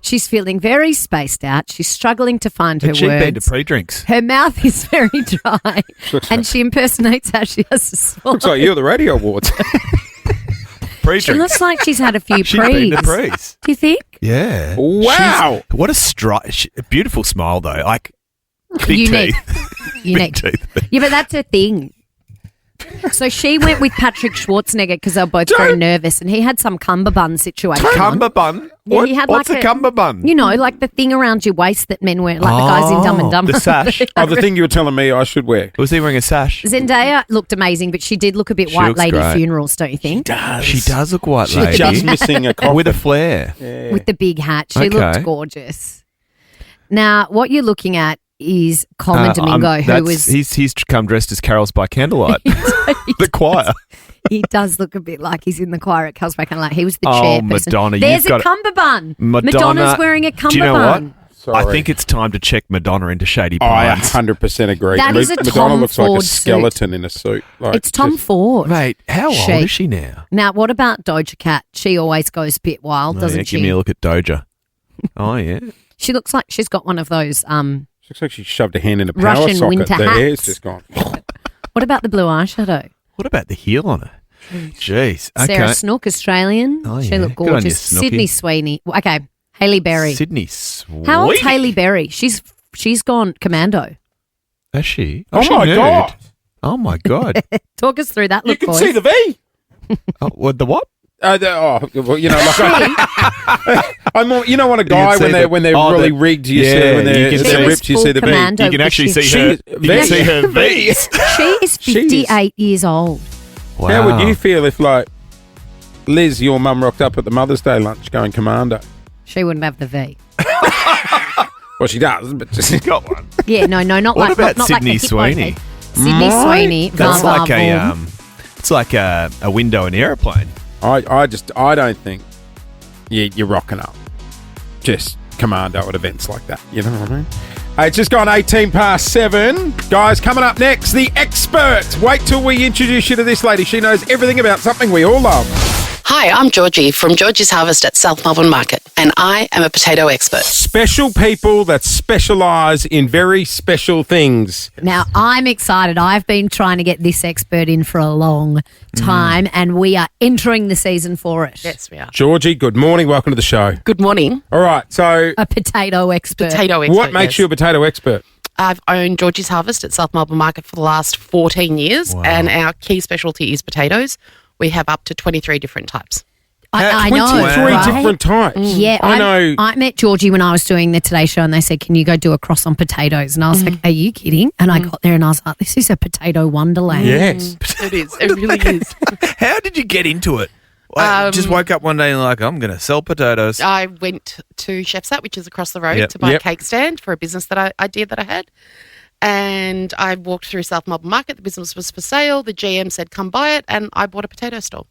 She's feeling very spaced out. She's struggling to find her She'd been to words. pre-drinks. Her mouth is very dry, and she impersonates how she has to swallow. Looks like you're the radio awards. She Pre-drinks. looks like she's had a few She'd been to prees. prees. Do you think? Wow. Yeah. What a beautiful smile though. Like big Unique. teeth. Unique. Big teeth. Yeah, but that's her thing. So she went with Patrick Schwarzenegger because they were both very nervous, and he had some cummerbund situation. Cummerbund? Yeah, he had What's like a cummerbund? You know, like the thing around your waist that men wear, like the guys in Dumb and Dumber. The sash. Oh, the thing you were telling me I should wear. Was he wearing a sash? Zendaya looked amazing, but she did look a bit She white looks lady great. funerals, don't you think? She does look white She's lady. just missing a coffin. With a flare. With the big hat. She Okay. looked gorgeous. Now, what you're looking at is Coleman Domingo, who was... He's come dressed as Carols by Candlelight. The choir. He does look a bit like he's in the choir at Carlsbad and like he was the Oh, chairperson. Madonna, There's you've got a cummerbund. Madonna- Madonna's wearing a cummerbund. Do you know what? Sorry. I think it's time to check Madonna into Shady I Pines. 100% agree. That is a Madonna Tom looks like a Ford skeleton in a suit. Like, It's Tom just- Ford. Mate, how old She- is she now? Now, what about Doja Cat? She always goes a bit wild, doesn't yeah, she? Give me a look at Doja. Oh, yeah. She looks like she's got one of those. Looks like she shoved a hand in a power Russian socket. winter The hair's hats. just gone. What about the blue eyeshadow? What about the heel on her? Jeez. Okay. Sarah Snook, Australian. Oh, She yeah. looked Good on you, gorgeous. Snooky. Sydney Sweeney. Okay, Hailey Berry. Sydney Sweet. How old's Hailey Berry? She's gone commando. Is she? Oh, she my nude? God. Oh, my God. Talk us through that You look, can boys. see the V. Oh, what, the what? Well, you know, like I'm more, you know, when a guy see when they're really rigged, you see when they're, you can they're see- ripped, you see the V. Commando. You can actually She- see her. You can see her V's. She is 58 years old. Wow. How would you feel if, like, Liz, your mum rocked up at the Mother's Day lunch going Commando? She wouldn't have the V. Well, she does, but She's got one. Yeah, no, not What like about not Sydney like the hip Sweeney? one. Sydney Sweeney. That's Van like Varvoom. it's like a window in an aeroplane. I don't think you're rocking up just Commando at events like that. You know what I mean? Hey, it's just gone 18 past 7. Guys, coming up next, the expert. Wait till we introduce you to this lady. She knows everything about something we all love. Hi, I'm Georgie from Georgie's Harvest at South Melbourne Market, and I am a potato expert. Special people that specialise in very special things. Now, I'm excited. I've been trying to get this expert in for a long time, and we are entering the season for it. Yes, we are. Georgie, good morning. Welcome to the show. Good morning. All right, so A potato expert. Potato expert. what makes yes. you a potato expert? I've owned Georgie's Harvest at South Melbourne Market for the last 14 years, and our key specialty is potatoes. We have up to 23 different types. I know. 23 right? different types. Yeah, I know. I met Georgie when I was doing the Today Show, and they said, "Can you go do a cross on potatoes?" And I was like, "Are you kidding?" And I got there, and I was like, "This is a potato wonderland." Yes. It is. It really is. How did you get into it? Just woke up one day and like, I'm going to sell potatoes. I went to Chef's Hut, which is across the road, Yep. to buy Yep. a cake stand for a business that I had. And I walked through South Melbourne Market. The business was for sale. The GM said, come buy it. And I bought a potato stall.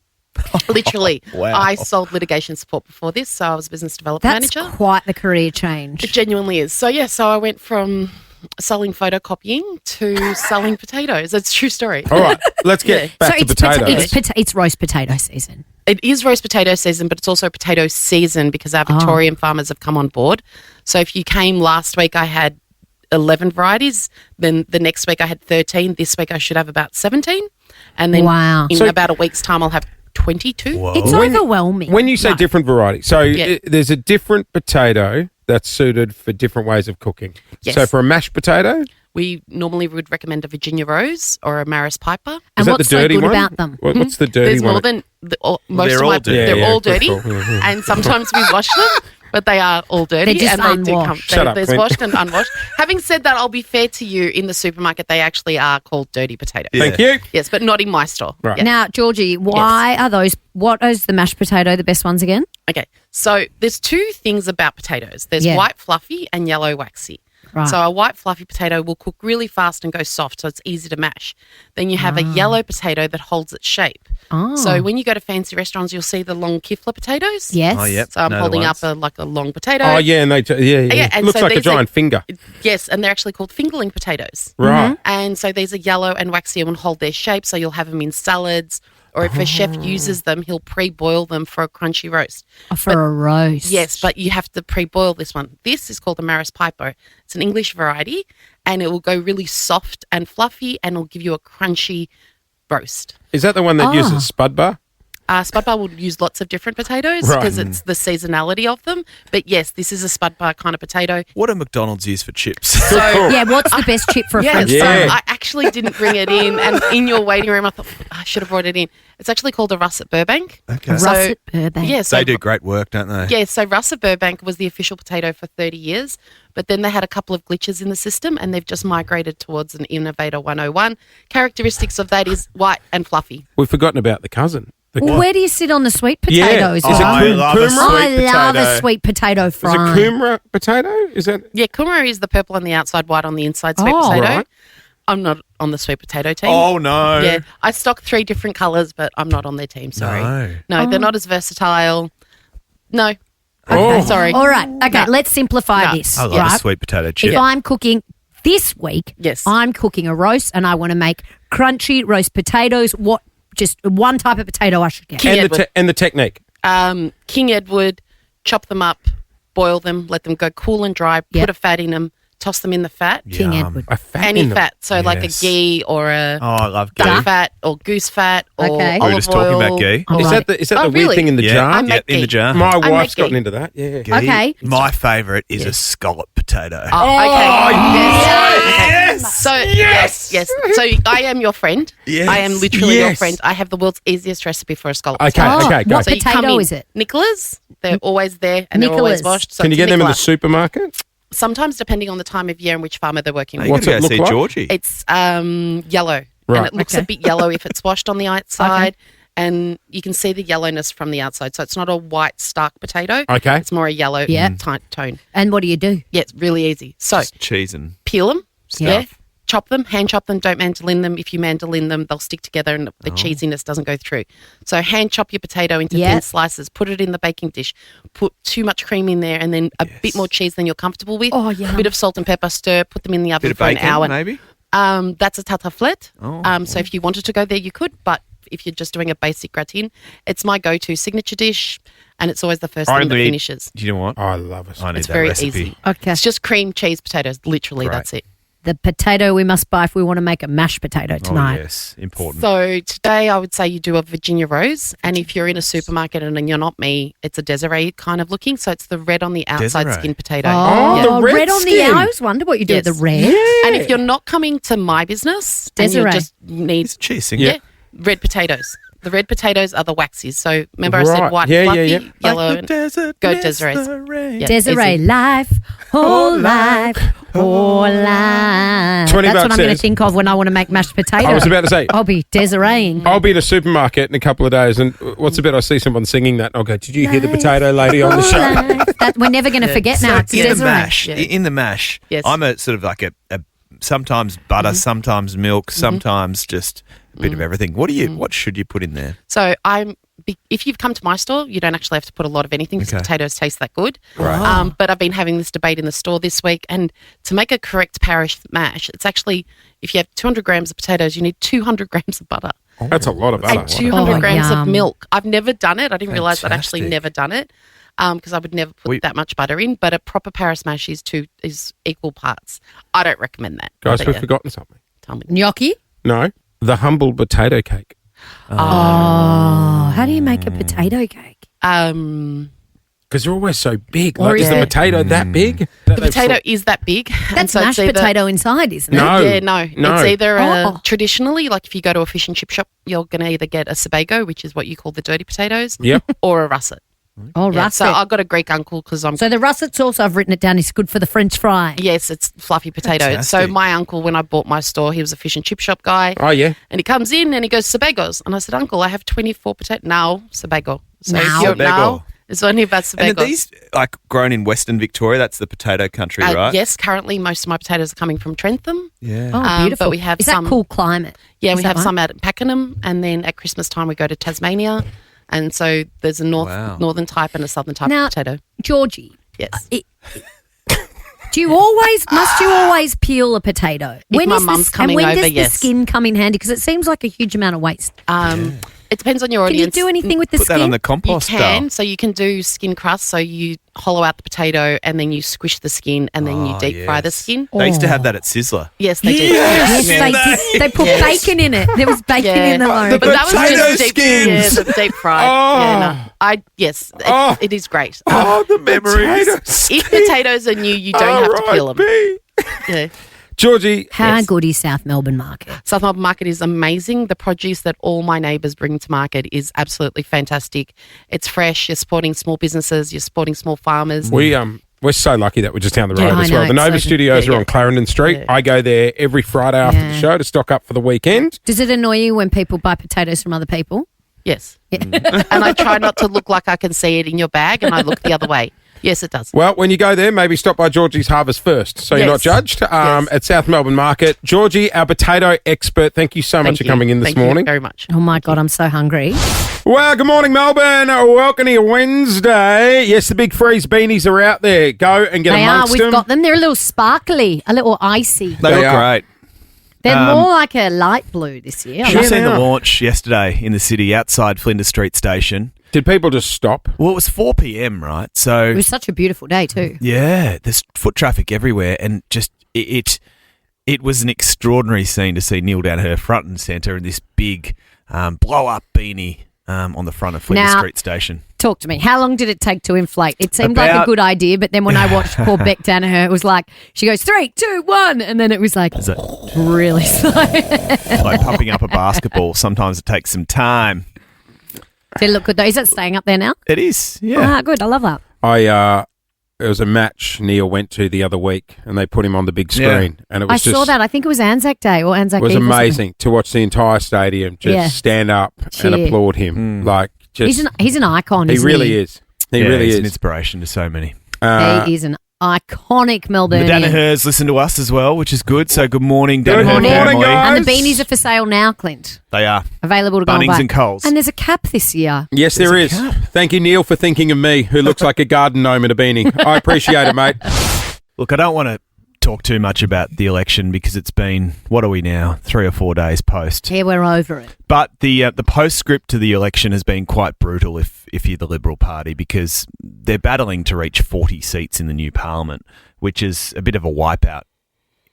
Literally. Wow. I sold litigation support before this, so I was a business development That's manager. quite the career change. It genuinely is. So, so I went from selling photocopying to selling potatoes. It's a true story. All right, let's get back to potatoes. It's roast potato season. It is roast potato season, but it's also potato season because our Victorian farmers have come on board. So if you came last week, I had 11 varieties. Then the next week I had 13. This week I should have about 17. And then Wow. in So- about a week's time, I'll have 22. It's overwhelming. When you say Right. different varieties, so Yeah. there's a different potato that's suited for different ways of cooking. Yes. So for a mashed potato, We normally would recommend a Virginia Rose or a Maris Piper. And is that what's the dirty so good one? about them? What's the dirty There's one? more than most They're of all my. dirty. They're Yeah, all good dirty, call. and sometimes we wash them. but they are all dirty. They're just and they unwashed. Shut up, There's Clint. washed and unwashed. Having said that, I'll be fair to you. In the supermarket, they actually are called dirty potatoes. Thank you. Yes, but not in my store. Right. Yeah. Now, Georgie, why are those? What is the mashed potato the best ones again? Okay, so there's two things about potatoes. There's Yeah. white fluffy and yellow waxy. Right. So a white fluffy potato will cook really fast and go soft, so it's easy to mash. Then you have a yellow potato that holds its shape. Oh. So when you go to fancy restaurants, you'll see the long kifla potatoes. Yes. Oh, yep. So I'm Know the holding up ones. a long potato. Oh, yeah, and Yeah, and looks so like a these are- giant finger. Yes, and they're actually called fingerling potatoes. Right. And so these are yellow and waxy and hold their shape, so you'll have them in salads. Or if a chef uses them, he'll pre-boil them for a crunchy roast. Oh, for a roast. Yes, but you have to pre-boil this one. This is called the Maris Piper. It's an English variety, and it will go really soft and fluffy, and it'll give you a crunchy roast. Is that the one that uses spud bar? Spud bar would use lots of different potatoes Right. because it's the seasonality of them. But yes, this is a spud bar kind of potato. What do McDonald's use for chips? So Yeah, what's the best chip for a yeah, French so fry? I actually didn't bring it in, and in your waiting room, I thought I should have brought it in. It's actually called a Russet Burbank. Okay. So, Russet Burbank. Yeah, so They do great work, don't they? Yeah, so Russet Burbank was the official potato for 30 years, but then they had a couple of glitches in the system and they've just migrated towards an Innovator 101. Characteristics of that is white and fluffy. We've forgotten about the cousin. Well, where do you sit on the sweet Yeah. potatoes? Is it I love a kumara? sweet I love a potato. sweet potato Is it fry. kumara potato? Is that? Yeah, kumara is the purple on the outside, white on the inside sweet Oh. potato. Right. I'm not on the sweet potato team. Oh, no. Yeah, I stock 3 different colours, but I'm not on their team, sorry. No, they're not as versatile. No. Oh. Sorry. All right. Okay, No. let's simplify No. this. I love right? a sweet potato chip. If I'm cooking this week, Yes. I'm cooking a roast and I want to make crunchy roast potatoes. What? Just one type of potato I should get. King Edward. And the technique. King Edward, chop them up, boil them, let them go cool and dry, Yep. put a fat in them, toss them in the fat. King Yum. Edward. A fat Any in them. fat, so like a Yes. ghee or a Oh, I love ghee. duck fat or goose fat or Okay. We were olive just talking oil. about ghee. Oh, Is right. that the Oh, weird really? thing in the Yeah, jar? I yeah, make in the ghee. jar. My make wife's gotten ghee. into that. Yeah. Ghee. Okay. My favourite is a scallop potato. Oh, okay. yes! So yes. So I am your friend. Yes. I am literally your Yes. friend. I have the world's easiest recipe for a scallop. Okay, Oh, okay, go. what So you come potato in. is it? Nicolas. They're always there and they're always Nicolas. washed. So Can you it's get them in the Nicola. supermarket? Sometimes depending on the time of year and which farmer they're working Now with. you What's gotta it go look see like? Georgie. It's yellow, Right. and it looks Okay. a bit yellow if it's washed on the outside, and you can see the yellowness from the outside. So it's not a white stark potato. Okay. It's more a yellow Yeah. tone. And what do you do? Yeah, it's really easy. So Just cheese and peel them, Yeah. chop them, hand chop them. Don't mandolin them. If you mandolin them, they'll stick together and the cheesiness doesn't go through. So hand chop your potato into Yeah. thin slices. Put it in the baking dish. Put too much cream in there, and then a bit more cheese than you're comfortable with. Oh, yum. A bit of salt and pepper. Stir. Put them in the oven bit of for bacon, an hour. maybe. That's a tartiflette. Oh. So if you wanted to go there, you could. But if you're just doing a basic gratin, it's my go-to signature dish, and it's always the first thing that finishes. Do you know what? I love it. I need It's that very recipe. easy. Okay. It's just cream, cheese, potatoes. Literally, Great. that's it. The potato we must buy if we want to make a mashed potato tonight. Oh, yes. Important. So today I would say you do a Virginia rose, and if you're in a supermarket and you're not me, it's a Desiree kind of looking. So it's the red on the outside Desiree. skin potato. Oh, Oh, the red on the skin. I always wonder what you do with Yes. the red. And if you're not coming to my business, and you Desiree. just need It's a cheese singer. yeah, red potatoes. The red potatoes are the waxies. So remember I said Right. white, Yeah, fluffy, yeah. yellow, Like and the desert go needs Desiree's. the rain. Yeah, Desiree, easy. life, whole life, whole life. 20 That's bucks what I'm going to says- think of when I want to make mashed potato. I was about to say, I'll be Desireeing. I'll be in a supermarket in a couple of days, and what's the bit? I see someone singing that. I'll go, did you hear the potato lady on the show? That we're never going to forget now. It's in the Desiree. mash, Yeah. in the mash, Yes. I'm a sort of like a sometimes butter, sometimes milk, sometimes just a bit of everything. What should you put in there? So if you've come to my store, you don't actually have to put a lot of anything because Okay. potatoes taste that good. Right. But I've been having this debate in the store this week, and to make a correct parish mash, it's actually, if you have 200 grams of potatoes, you need 200 grams of butter That's a lot of butter. and 200 Oh, grams yum. of milk. I've never done it. I didn't realise I'd actually Fantastic. never done it because I would never put that much butter in. But a proper Paris mash is equal parts. I don't recommend that. Guys, But we've yeah, forgotten something. tell me. Gnocchi? No, the humble potato cake. Oh, how do you make a potato cake? Because they're always so big. Or Like, is is the it- potato that big? The potato is that big. and That's so it's mashed either- potato inside, isn't it? No. Yeah, no. No. It's either Oh. traditionally, like if you go to a fish and chip shop, you're going to either get a Sebago, which is what you call the dirty potatoes, Yep. or a russet. Oh, Yeah, russet. so I've got a Greek uncle because I'm. So the russet sauce, I've written it down, is good for the French fry. Yes, it's fluffy potato. Fantastic. So my uncle, when I bought my store, he was a fish and chip shop guy. Oh, yeah. And he comes in and he goes, Sebagos. And I said, Uncle, I have 24 potato. Now, Sebago. So Now. if you're Sebago. now, it's only about And are Sebagos. these like grown in Western Victoria? That's the potato country, right? Yes, currently most of my potatoes are coming from Trentham. Yeah. Oh, beautiful. But we have is some that cool climate? Yeah, Is we that have right? some out at Pakenham, and then at Christmas time we go to Tasmania. And so there's a northern type and a southern type Now, of potato. Georgie. Yes. Must you always peel a potato? If my is mum's coming and when over, does yes. the skin come in handy? Because it seems like a huge amount of waste. It depends on your Can you audience. do anything with the Put skin? that on the compost. You can. So you can do skin crust. So you hollow out the potato and then you squish the skin and then you deep fry the skin. They used to have that at Sizzler. Yes, they do. Yes, they did. They put bacon in it. There was bacon in the loaf. But that was potato just deep, skins. the deep fried. Yeah, no. It is great. The memories. If potatoes are new, you don't have to peel them. Yeah. Georgie. How good is South Melbourne Market? South Melbourne Market is amazing. The produce that all my neighbours bring to market is absolutely fantastic. It's fresh. You're supporting small businesses. You're supporting small farmers. We're so lucky that we're just down the road Yeah, as I well. know, The Nova it's so- Studios yeah, are on Clarendon Street. Yeah. I go there every Friday after the Yeah. show to stock up for the weekend. Does it annoy you when people buy potatoes from other people? Yes. And I try not to look like I can see it in your bag and I look the other way. Yes, it does. Well, when you go there, maybe stop by Georgie's Harvest first, so you're not Yes. judged. Yes. At South Melbourne Market, Georgie, our potato expert. Thank you so much for coming in this Thank morning. you very much. Oh my God, I'm so hungry. Well, good morning, Melbourne. Welcome to your Wednesday. Yes, the big freeze beanies are out there. Go and get They are. amongst We've them. got them. They're a little sparkly, a little icy. They They look are. great. They're more like a light blue this year. I Should love have seen the now. launch yesterday in the city outside Flinders Street Station. Did people just stop? Well, it was 4 p.m, right? So It was such a beautiful day too. yeah, there's foot traffic everywhere, and just it was an extraordinary scene to see Neil Danaher front and centre in this big blow up beanie on the front of Flinders Now- Street Station. Talk to me. How long did it take to inflate? It seemed like a About- good idea, but then when I watched poor Beck Danaher, it was like, she goes, 3, 2, 1, and then it was like, Is it really slow. like pumping up a basketball? Sometimes it takes some time. Did it look good though? Is it staying up there now? It is, yeah. Ah, good. I love that. There was a match Neil went to the other week, and they put him on the big Yeah. screen, and it I was just saw that. I think it was Anzac Day or Anzac It was Eve or something. amazing to watch the entire stadium just Yeah. stand up Cheer. and applaud him. Like, just He's an icon, he isn't really is. He Yeah, really he's is. an inspiration to so many. He is an iconic The Melbourneian. Danahers listen to us as well, which is good. So good morning, Good Danaher morning, family. guys. And the beanies are for sale now, Clint. They are. Available to go and Bunnings buy. and Coles. And there's a cap this year. Yes, there is. Thank you, Neil, for thinking of me, who looks like a garden gnome in a beanie. I appreciate it, mate. Look, I don't want to talk too much about the election because it's been, what are we now, 3 or 4 days post. Yeah, we're over it. But the postscript to the election has been quite brutal if you're the Liberal Party, because they're battling to reach 40 seats in the new parliament, which is a bit of a wipeout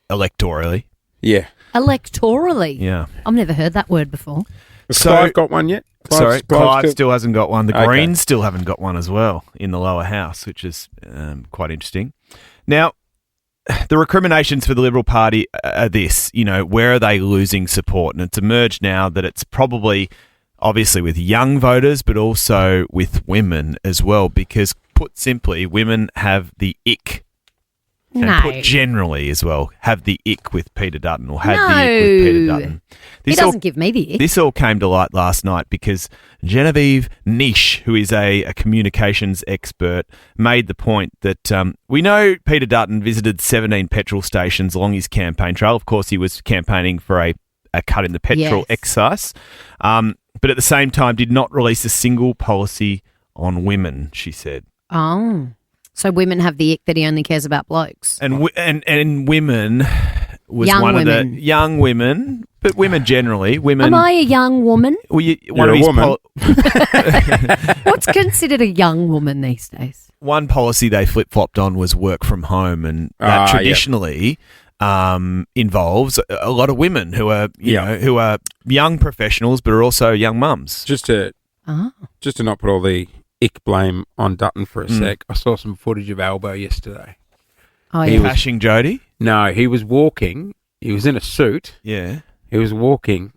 electorally. Yeah. Electorally. Yeah. I've never heard that word before. Has Clive got one yet? Sorry, Clive's Clive still hasn't got one. The Okay. Greens still haven't got one as well in the lower house, which is quite interesting. Now, the recriminations for the Liberal Party are this, where are they losing support? And it's emerged now that it's probably, obviously, with young voters, but also with women as well, because put simply, women have the ick. And No. put generally as well, have the ick with Peter Dutton, or had the No. ick with Peter Dutton. He This all- doesn't give me the ick. This all came to light last night because Genevieve Niche, who is a communications expert, made the point that we know Peter Dutton visited 17 petrol stations along his campaign trail. Of course, he was campaigning for a cut in the petrol Yes. excise, but at the same time did not release a single policy on women, she said. Oh. So women have the ick that he only cares about blokes. And women was Young one women. of the young women, but women generally. Women. Am I a young woman? Well, You're a woman. What's considered a young woman these days? One policy they flip-flopped on was work from home, and that Yeah. traditionally involves a lot of women who are who are young professionals but are also young mums. Just to not put all the ick blame on Dutton for a sec, I saw some footage of Albo yesterday. Oh, He yeah. was- Bashing Jody? No, he was walking. He was in a suit. Yeah. He was walking,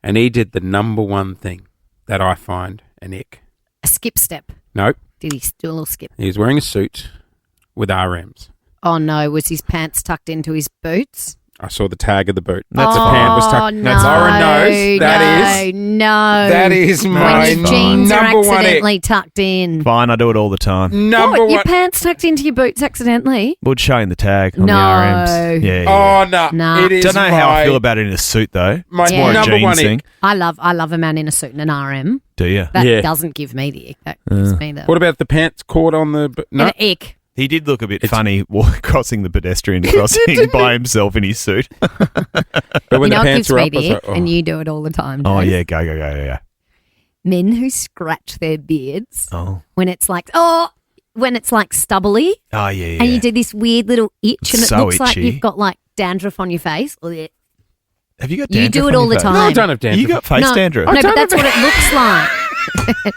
and he did the number one thing that I find an ick. A skip step. Nope. Did he do a little skip? He was wearing a suit with RMs. Oh, no. Was his pants tucked into his boots? I saw the tag of the boot. That's the pant was tucked. no, That's Lauren knows. That is my When your jeans are number one accidentally tucked in. Fine, I do it all the time. Number What, your one. pants tucked into your boots accidentally? Would showing the tag on No. the RMs. Yeah. Oh, no. Nah. It is Don't know how I my- feel about it in a suit, though. My It's more a number jeans one thing. I love a man in a suit and an RM. Do you? That Yeah. doesn't give me the ick. That gives me the What about the pants caught on the... No. an ick. He did look a bit funny crossing the pedestrian crossing by himself in his suit. But when You know the it pants gives were me up, I was the like, ick, oh. and you do it all the time. Oh, Dave. yeah, go. Men who scratch their beards Oh. when it's like stubbly, Oh, yeah. and you do this weird little itch, and It's it so looks like itchy. you've got like dandruff on your face. Ugh. Have you got You dandruff do it on all your the face? time. No, I don't have dandruff. You got face no, dandruff. No, but don't that's have- what it looks like.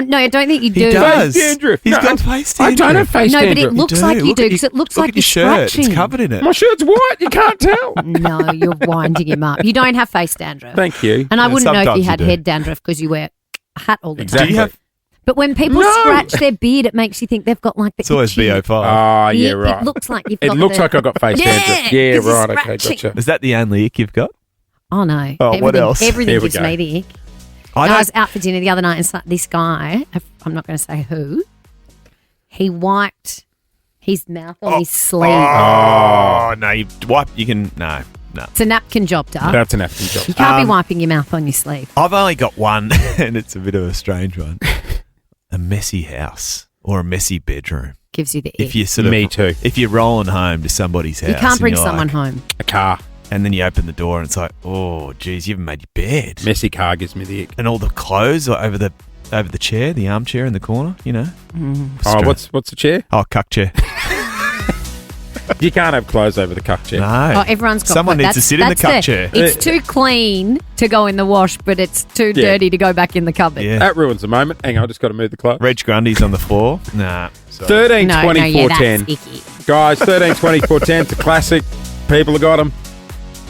No, I don't think you do. He does. Face dandruff. He's No, got face I dandruff. don't have face No, but dandruff. it looks like you do because it looks look like at your you're shirt. scratching. It's covered in it. My shirt's white. You can't tell. No, you're winding him up. You don't have face dandruff. Thank you. And I Yeah, wouldn't know if sometimes you you had do. head dandruff because you wear a hat all the Exactly. time. Do you have? But when people No. scratch their beard, it makes you think they've got like the It's always itchy- VO5. Ah, yeah, It right. looks like you've It got looks the- like I got face Yeah, dandruff. Yeah, 'cause you're right. Okay, scratching. gotcha. Is that the only ick you've got? Oh no! Oh, what Everything- else? Everything Here we gives go. me the ick. I I don't. was out for dinner the other night, and this guy, I'm not going to say who, he wiped his mouth on his sleeve. Oh no! You wipe. You can no. It's a napkin job, Doug. That's an napkin job. You can't be wiping your mouth on your sleeve. I've only got one, and it's a bit of a strange one. A messy house or a messy bedroom. Gives you the ick. If you sort of, Me too. If you're rolling home to somebody's house, You can't and bring you're someone like- home. A car. and then you open the door, and it's like, oh, geez, you haven't made your bed, Messy car gives me the ick. and all the clothes are over the chair, the armchair in the corner. You know. Oh, what's the chair? Oh, cuck chair. You can't have clothes over the cuck chair. No. Oh, everyone's got Someone needs to that's- sit in the that's cup chair. It's too clean to go in the wash, but it's too dirty to go back in the cupboard. Yeah. That ruins the moment. Hang on, I just got to move the clothes. Reg Grundy's on the floor. Nah. Sorry. 13, No, 24, yeah, 10. that's icky. Guys, 13, 24, 10. It's a classic. People have got them.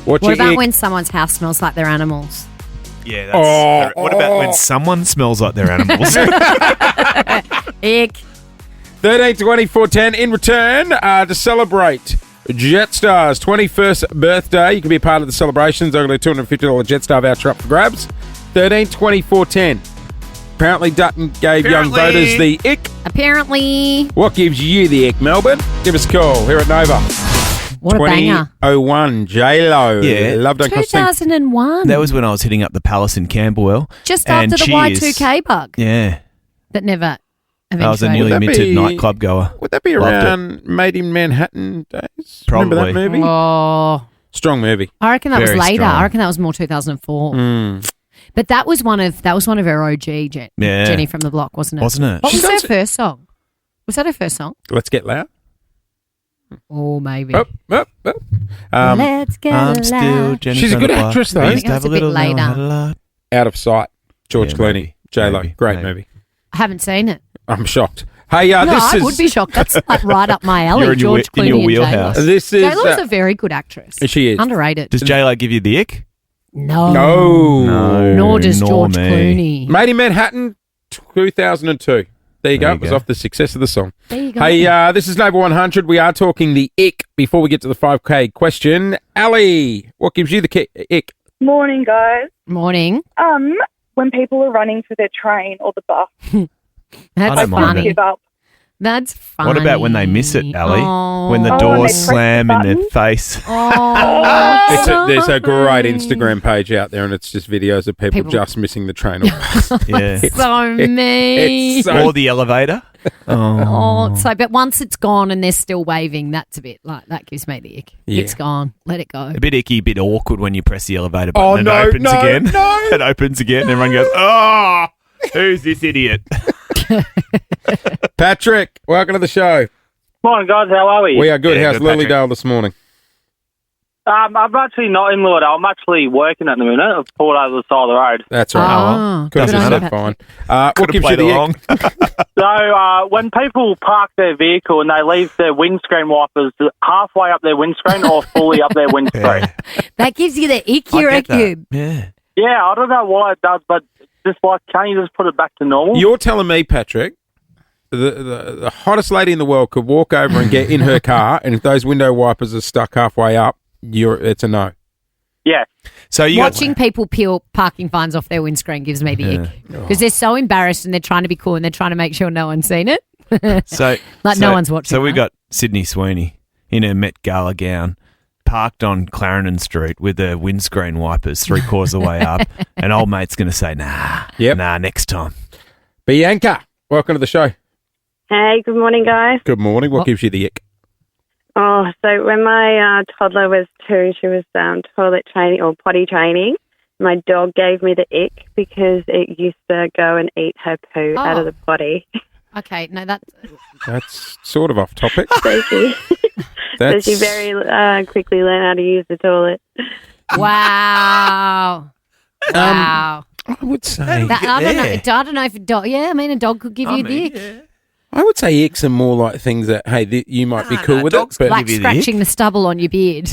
What about when someone's house smells like their animals? Yeah. That's, what about when someone smells like their animals? Ick. 13, 24, 10. In return, to celebrate Jetstar's 21st birthday, you can be a part of the celebrations. I've got a $250 Jetstar voucher up for grabs. 13, 24, 10. Apparently, Dutton gave young voters the ick. Apparently. What gives you the ick, Melbourne? Give us a call here at Nova. What a banger. 2001, J-Lo. Yeah. Love Don't Cost Things. 2001. That was when I was hitting up the Palace in Camberwell. Just and after the Cheers. Y2K bug Yeah. that never I was a eventuated. newly Would that minted be- nightclub goer. Would that be Loved it. around Made in Manhattan days? Probably. Remember that movie? Oh, Strong movie. I reckon that Very was later. strong. I reckon that was more 2004. Mm. But that was one of her OG Yeah. Jenny from the Block, wasn't it? Wasn't it? What She's was done her so- first song? Was that her first song? Let's Get Loud. Oh, maybe. Up. Let's get I'm loud. still Jenny She's a from good the block. actress, though. We I used think to have that's a a bit little later. had a lot. Out of Sight. George Yeah, Clooney. maybe. J-Lo. Maybe. Great Maybe. movie. I haven't seen it. I'm shocked. Hey, No, this I is... would be shocked. That's like right up my alley. You're in your George in your Clooney and wheelhouse. J-Lo. This is... J-Lo's a very good actress. She is. Underrated. Does J-Lo give you the ick? No. No. Nor does nor George me. Clooney. Made in Manhattan, 2002. There you go. There It you was go. off the success of the song. There you go. Hey, this is Nova 100. We are talking the ick before we get to the 5K question. Ali, what gives you the ick? Morning, guys. Morning. When people are running for their train or the bus, That's don't mind funny. give up. That's funny. What about when they miss it, Ali? Oh. When the Oh, doors and they press the slam in their button? face. Oh, There's a great Instagram page out there, and it's just videos of people People- just missing the train. Or bus. Yeah. so mean. It's so Or the elevator. Oh, so but once it's gone and they're still waving, that's a bit like that gives me the ick. Yeah. It's gone. Let it go. A bit icky, a bit awkward when you press the elevator button Oh, and no, it opens no, again. no. It opens again and everyone goes, oh, who's this idiot? Patrick, welcome to the show. Morning, guys. How are we? We are good. Yeah, How's good, Patrick. Lilydale this morning? I'm actually not in Lordale. I'm actually working at the minute. I've pulled over the side of the road. That's right. Oh, Could have good on said you, that fine. Patrick. What Could have gives you played the along. ick? So when people park their vehicle and they leave their windscreen wipers halfway up their windscreen or fully up their windscreen. Yeah. That gives you the ick, I you get that. reckon? Yeah. Yeah, I don't know why it does, but just like, can't you just put it back to normal? You're telling me, Patrick, the hottest lady in the world could walk over and get in her car, and if those window wipers are stuck halfway up, it's a no. Yeah. So Watching people peel parking fines off their windscreen gives me the ick because they're so embarrassed and they're trying to be cool and they're trying to make sure no one's seen it. No one's watching. So we got Sydney Sweeney in her Met Gala gown, parked on Clarendon Street with her windscreen wipers 3/4 of the way up, and old mate's going to say, nah, next time. Bianca, welcome to the show. Hey, good morning, guys. Good morning. What gives you the ick? Oh, so when my toddler was 2, she was toilet training or potty training. My dog gave me the ick because it used to go and eat her poo out of the potty. Okay, no, that's sort of off topic. So she very quickly learned how to use the toilet. Wow. Wow. I would say. I don't know if a dog. Yeah, I mean, a dog could give you the ick. Yeah. I would say icks are more like things that, hey, you might be cool with it. But like scratching the stubble on your beard.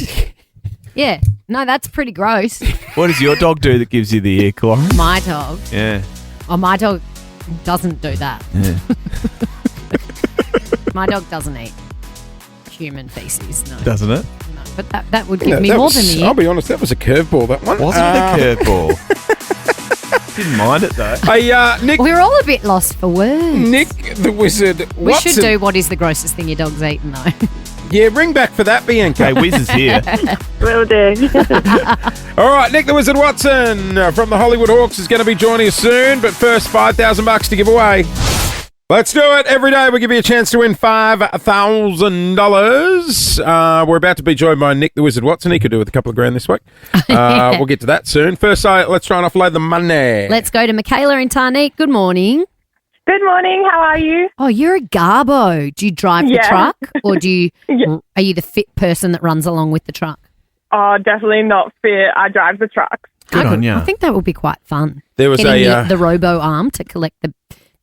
Yeah. No, that's pretty gross. What does your dog do that gives you the ick, Lauren? My dog? Yeah. Oh, my dog doesn't do that. Yeah. My dog doesn't eat human feces, no. Doesn't it? No, but that would give me more than the ick. I'll be honest, that was a curveball, that one. Wasn't it a curveball? Didn't mind it though. Hey, Nick. We're all a bit lost for words. Nick the Wizard Watson. We should do what is the grossest thing your dog's eaten, though. Yeah, ring back for that, Bianca. Hey, Wiz is here. Will do. All right, Nick the Wizard Watson from the Hollywood Hawks is going to be joining us soon, but first, $5,000 to give away. Let's do it. Every day we give you a chance to win $5,000. We're about to be joined by Nick the Wizard Watson. He could do with a couple of grand this week. We'll get to that soon. First, let's try and offload the money. Let's go to Michaela in Tarneek. Good morning. Good morning. How are you? Oh, you're a garbo. Do you drive the truck or are you the fit person that runs along with the truck? Oh, definitely not fit. I drive the truck. Good on you. I think that would be quite fun. There was the robo arm to collect the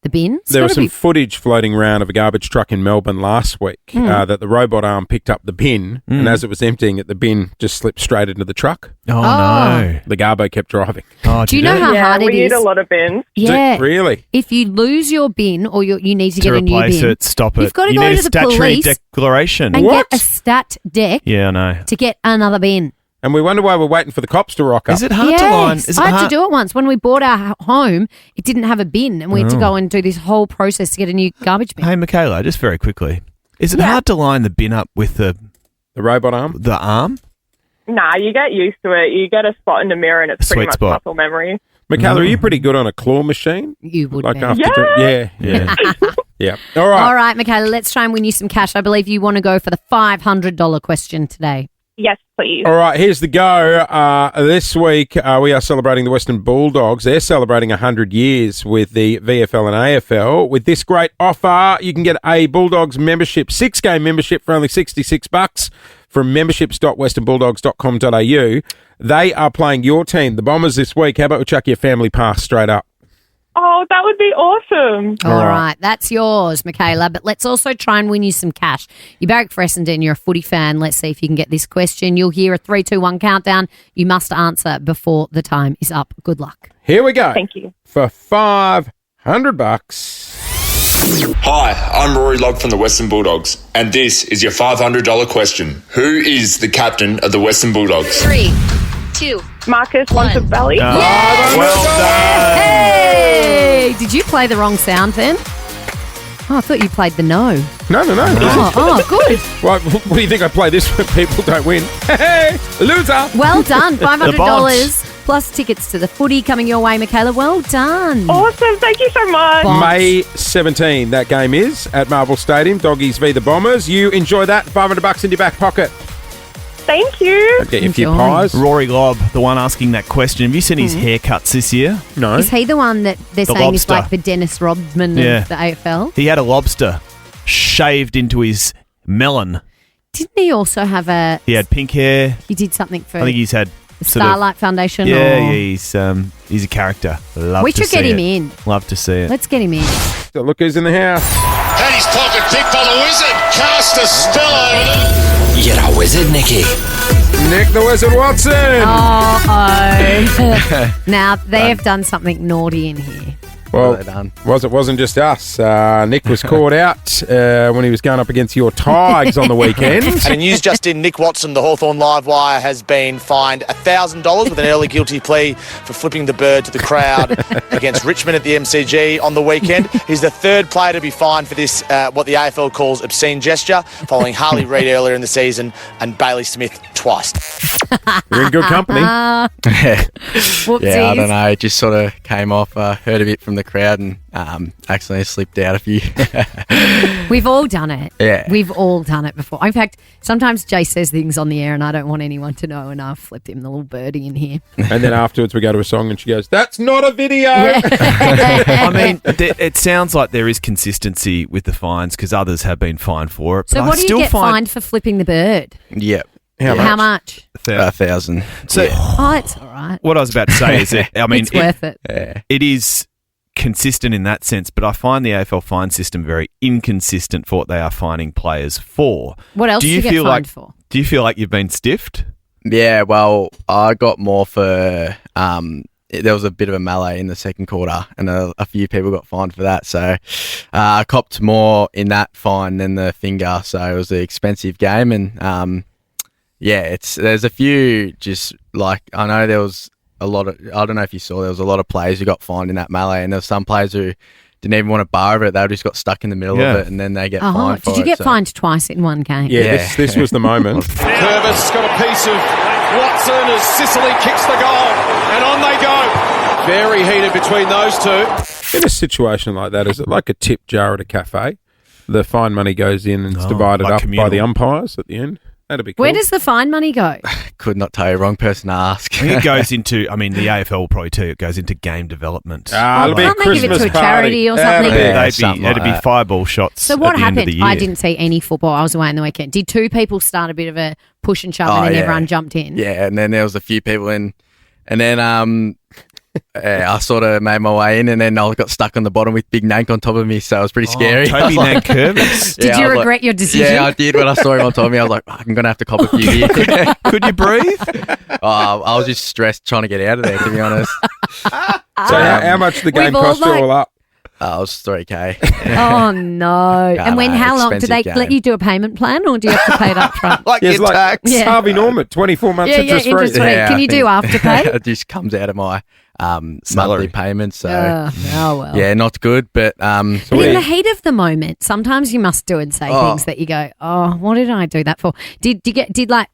bins. There was some footage floating around of a garbage truck in Melbourne last week that the robot arm picked up the bin, and as it was emptying it, the bin just slipped straight into the truck. Oh, no. The garbo kept driving. Oh, do you know how hard it is? We eat a lot of bins. Yeah. Really? If you lose your bin or you need to get a new bin. To replace it, stop it. You've got to you go need to a the statutory police declaration. and get a stat deck Yeah, I know. to get another bin. And we wonder why we're waiting for the cops to rock up. Is it hard to line? Is it I had hard? to do it once. When we bought our home, it didn't have a bin, and we had to go and do this whole process to get a new garbage bin. Hey, Michaela, just very quickly. Is it hard to line the bin up with the robot arm? The arm? Nah, you get used to it. You get a spot in the mirror and it's pretty much muscle memory. Michaela, are you pretty good on a claw machine? You would like be. Yeah. Yeah. All right. All right, Michaela, let's try and win you some cash. I believe you want to go for the $500 question today. Yes, please. All right, here's the go. This week, we are celebrating the Western Bulldogs. They're celebrating 100 years with the VFL and AFL. With this great offer, you can get a Bulldogs membership, 6-game membership for only $66 from memberships.westernbulldogs.com.au. They are playing your team, the Bombers, this week. How about we chuck your family pass straight up? Oh, that would be awesome. All right, that's yours, Michaela. But let's also try and win you some cash. You're Barrack for Essendon, you're a footy fan. Let's see if you can get this question. You'll hear a 3, 2, 1 countdown. You must answer before the time is up. Good luck. Here we go. Thank you. For $500. Hi, I'm Rory Lobb from the Western Bulldogs, and this is your $500 question. Who is the captain of the Western Bulldogs? 3, 2, Marcus Montebelli. Well done. Hey! Did you play the wrong sound then? Oh, I thought you played the no. No. Oh, good. What do you think I play this when people don't win? Hey, loser. Well done. $500 plus tickets to the footy coming your way, Michaela. Well done. Awesome. Thank you so much. May 17, that game is at Marvel Stadium. Doggies v the Bombers. You enjoy that. $500 in your back pocket. Thank you. I'll get you a few pies. Rory Lobb, the one asking that question. Have you seen his haircuts this year? No. Is he the one that they're saying lobster. is like the Dennis Rodman of the AFL? He had a lobster shaved into his melon. Didn't he also have He had pink hair. He did something for I think he's had the Starlight Foundation? Yeah, he's a character. We should get him in. Love to see it. Let's get him in. So look who's in the house. And he's pocket picked by the Wizard. Cast a spell over them. You're a wizard, Nicky. Nick the Wizard Watson. Oh. Now, they have done something naughty in here. Well, What have they done? wasn't just us. Nick was caught out when he was going up against your Tigers on the weekend. And in news just in, Nick Watson, the Hawthorn Live Wire, has been fined $1,000 with an early guilty plea for flipping the bird to the crowd against Richmond at the MCG on the weekend. He's the third player to be fined for this, what the AFL calls obscene gesture, following Harley Reid earlier in the season and Bailey Smith twice. You're in good company. Whoopsies. Yeah, I don't know. It just sort of came off. Heard a bit from the crowd and accidentally slipped out a few. We've all done it. Yeah. We've all done it before. In fact, sometimes Jay says things on the air and I don't want anyone to know, and I've flipped him the little birdie in here. And then afterwards we go to a song and she goes, "That's not a video." I mean, it sounds like there is consistency with the fines because others have been fined for it. So but what I do you still get find fined for flipping the bird? Yep. How much? 1,000. So Oh, it's all right. what I was about to say is that I mean, It's worth it. It is consistent in that sense, but I find the AFL fine system very inconsistent for what they are fining players for. What else do you get feel fined like, for? Do you feel like you've been stiffed? Yeah, well, I got more for there was a bit of a melee in the second quarter and a few people got fined for that. So I copped more in that fine than the finger. So it was an expensive game. And there's a few just like, I know there was a lot of, I don't know if you saw, there was a lot of players who got fined in that melee. And there was some players who didn't even want to bar over it. They just got stuck in the middle of it and then they get fined for it. Did you get fined twice in one game? Yeah. This was the moment. Purvis got a piece of Watson as Sicily kicks the goal, and on they go. Very heated between those two. In a situation like that, is it like a tip jar at a cafe? The fine money goes in and it's divided like up communal. by the umpires at the end? That'd be cool. Where does the fine money go? Could not tell you. Wrong person to ask. I think it goes into, I mean, the AFL will probably too, it goes into game development. It'll be a Can't they give it Christmas to a charity or something? It'd be fireball shots. So what at the end of happened? the year. I didn't see any football. I was away on the weekend. Did two people start a bit of a push and shove and then everyone jumped in? Yeah, and then there was a few people in. And then I sort of made my way in and then I got stuck on the bottom with Big Nank on top of me, so it was pretty scary. Toby Nank-Curvis. Did you regret your decision? Yeah, I did. When I saw him on top of me, I was like, I'm going to have to cop a few here. Could you breathe? I was just stressed trying to get out of there, to be honest. So how much did the game cost you all up? It was $3,000. Oh no! God, And when? no, How long? Do they expensive let game. you do a payment plan, or do you have to pay it up front? Yes, like Harvey Norman, 24 months interest free. interest free. Can you do afterpay? It just comes out of my monthly payments. So oh well. yeah, not good. But But in the heat of the moment, sometimes you must do and say things that you go, "Oh, what did I do that for?" Did like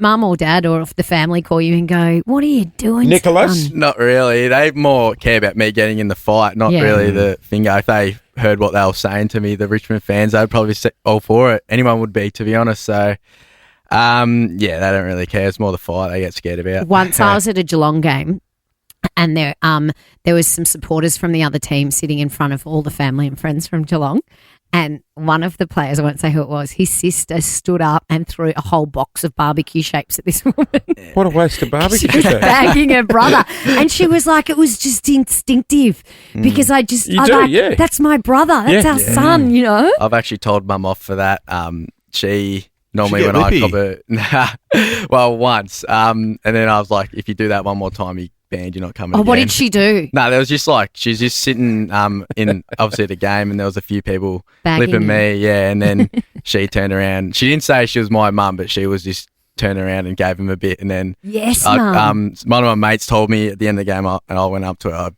mum or dad or the family call you and go, "What are you doing, Nicholas?" son?" not really. They more care about me getting in the fight, not really the finger. If they heard what they were saying to me, the Richmond fans, they'd probably say all for it. Anyone would be, to be honest. So, they don't really care. It's more the fight they get scared about. Once I was at a Geelong game, and there was some supporters from the other team sitting in front of all the family and friends from Geelong. And one of the players, I won't say who it was, his sister stood up and threw a whole box of barbecue shapes at this woman. What a waste of barbecue She was shapes. bagging her brother. And she was like, it was just instinctive because that's my brother. That's our son, you know? I've actually told mum off for that. She normally get when lippy. I cop it, well, once, and then I was like, if you do that one more time, you banned. You're not coming. Oh, again. what did she do? No, there was just like she's just sitting in obviously the game, and there was a few people Bagging flipping her. me, and then she turned around. She didn't say she was my mum, but she was just turned around and gave him a bit, and then Yes, mum. one of my mates told me at the end of the game, and I went up to her.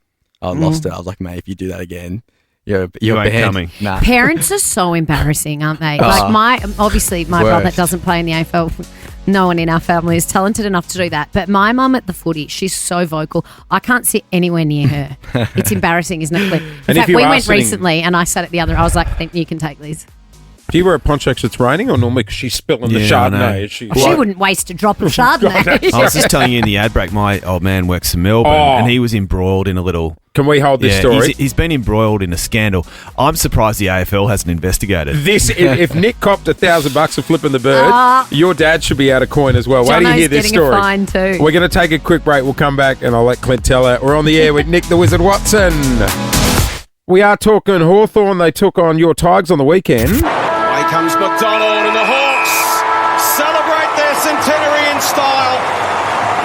I lost it. I was like, mate, if you do that again, you're You ain't banned. coming. Nah. Parents are so embarrassing, aren't they? Oh. Like my brother Worst. doesn't play in the AFL. No one in our family is talented enough to do that. But my mum at the footy, she's so vocal. I can't sit anywhere near her. It's embarrassing, isn't it, Cliff? In fact, we went recently and I sat at the other. I was like, I think you can take these. Do you wear a poncho because it's raining or normally because she's spilling the Yeah, I know. Chardonnay? She wouldn't waste a drop of Chardonnay. I was just telling you in the ad break, my old man works in Melbourne and he was embroiled in a little... Can we hold this story? He's been embroiled in a scandal. I'm surprised the AFL hasn't investigated. If Nick copped $1,000 for flipping the bird, your dad should be out a coin as well. Wait till you hear this getting story. a fine too. We're going to take a quick break. We'll come back and I'll let Clint tell her. We're on the air with Nick the Wizard Watson. We are talking Hawthorn. They took on your Tigers on the weekend. Away comes McDonald and the Hawks celebrate their centenary in style.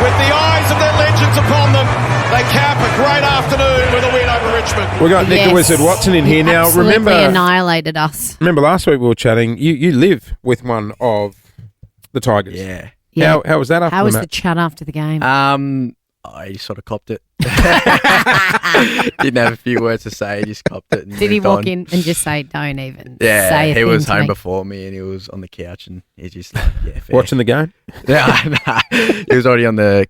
With the eyes of their legends upon them, they cap a great afternoon with a win over Richmond. Richmond. We got Nick the Wizard Watson in here now. Absolutely annihilated us. Remember last week we were chatting. You live with one of the Tigers. Yeah. How was that after How the was match? the chat after the game? He sort of copped it. Didn't have a few words to say. He just copped it. And Did he moved walk on. in and just say, "Don't even"? Yeah, say a he thing was to home me? before me, and he was on the couch, and he just fair. Watching the game? Yeah, he was already on the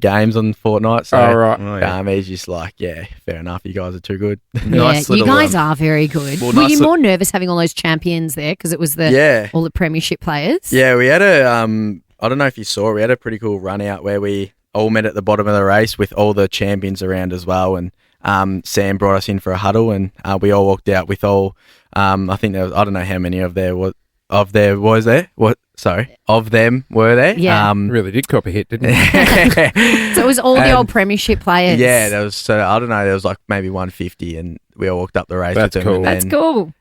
games on Fortnite. So, Oh, right. he's just like, yeah, fair enough. You guys are too good. Yeah, you guys are very good. Were you more nervous having all those champions there because it was all the premiership players? Yeah, we had I don't know if you saw, we had a pretty cool run out where we all met at the bottom of the race with all the champions around as well. And Sam brought us in for a huddle, and we all walked out with all. I think there was, I don't know how many of them were there. Yeah. Really did cop a hit, didn't it? So it was all the old premiership players. Yeah, there was. So I don't know. There was like maybe 150, and we all walked up the race. That's with them. cool. That's cool.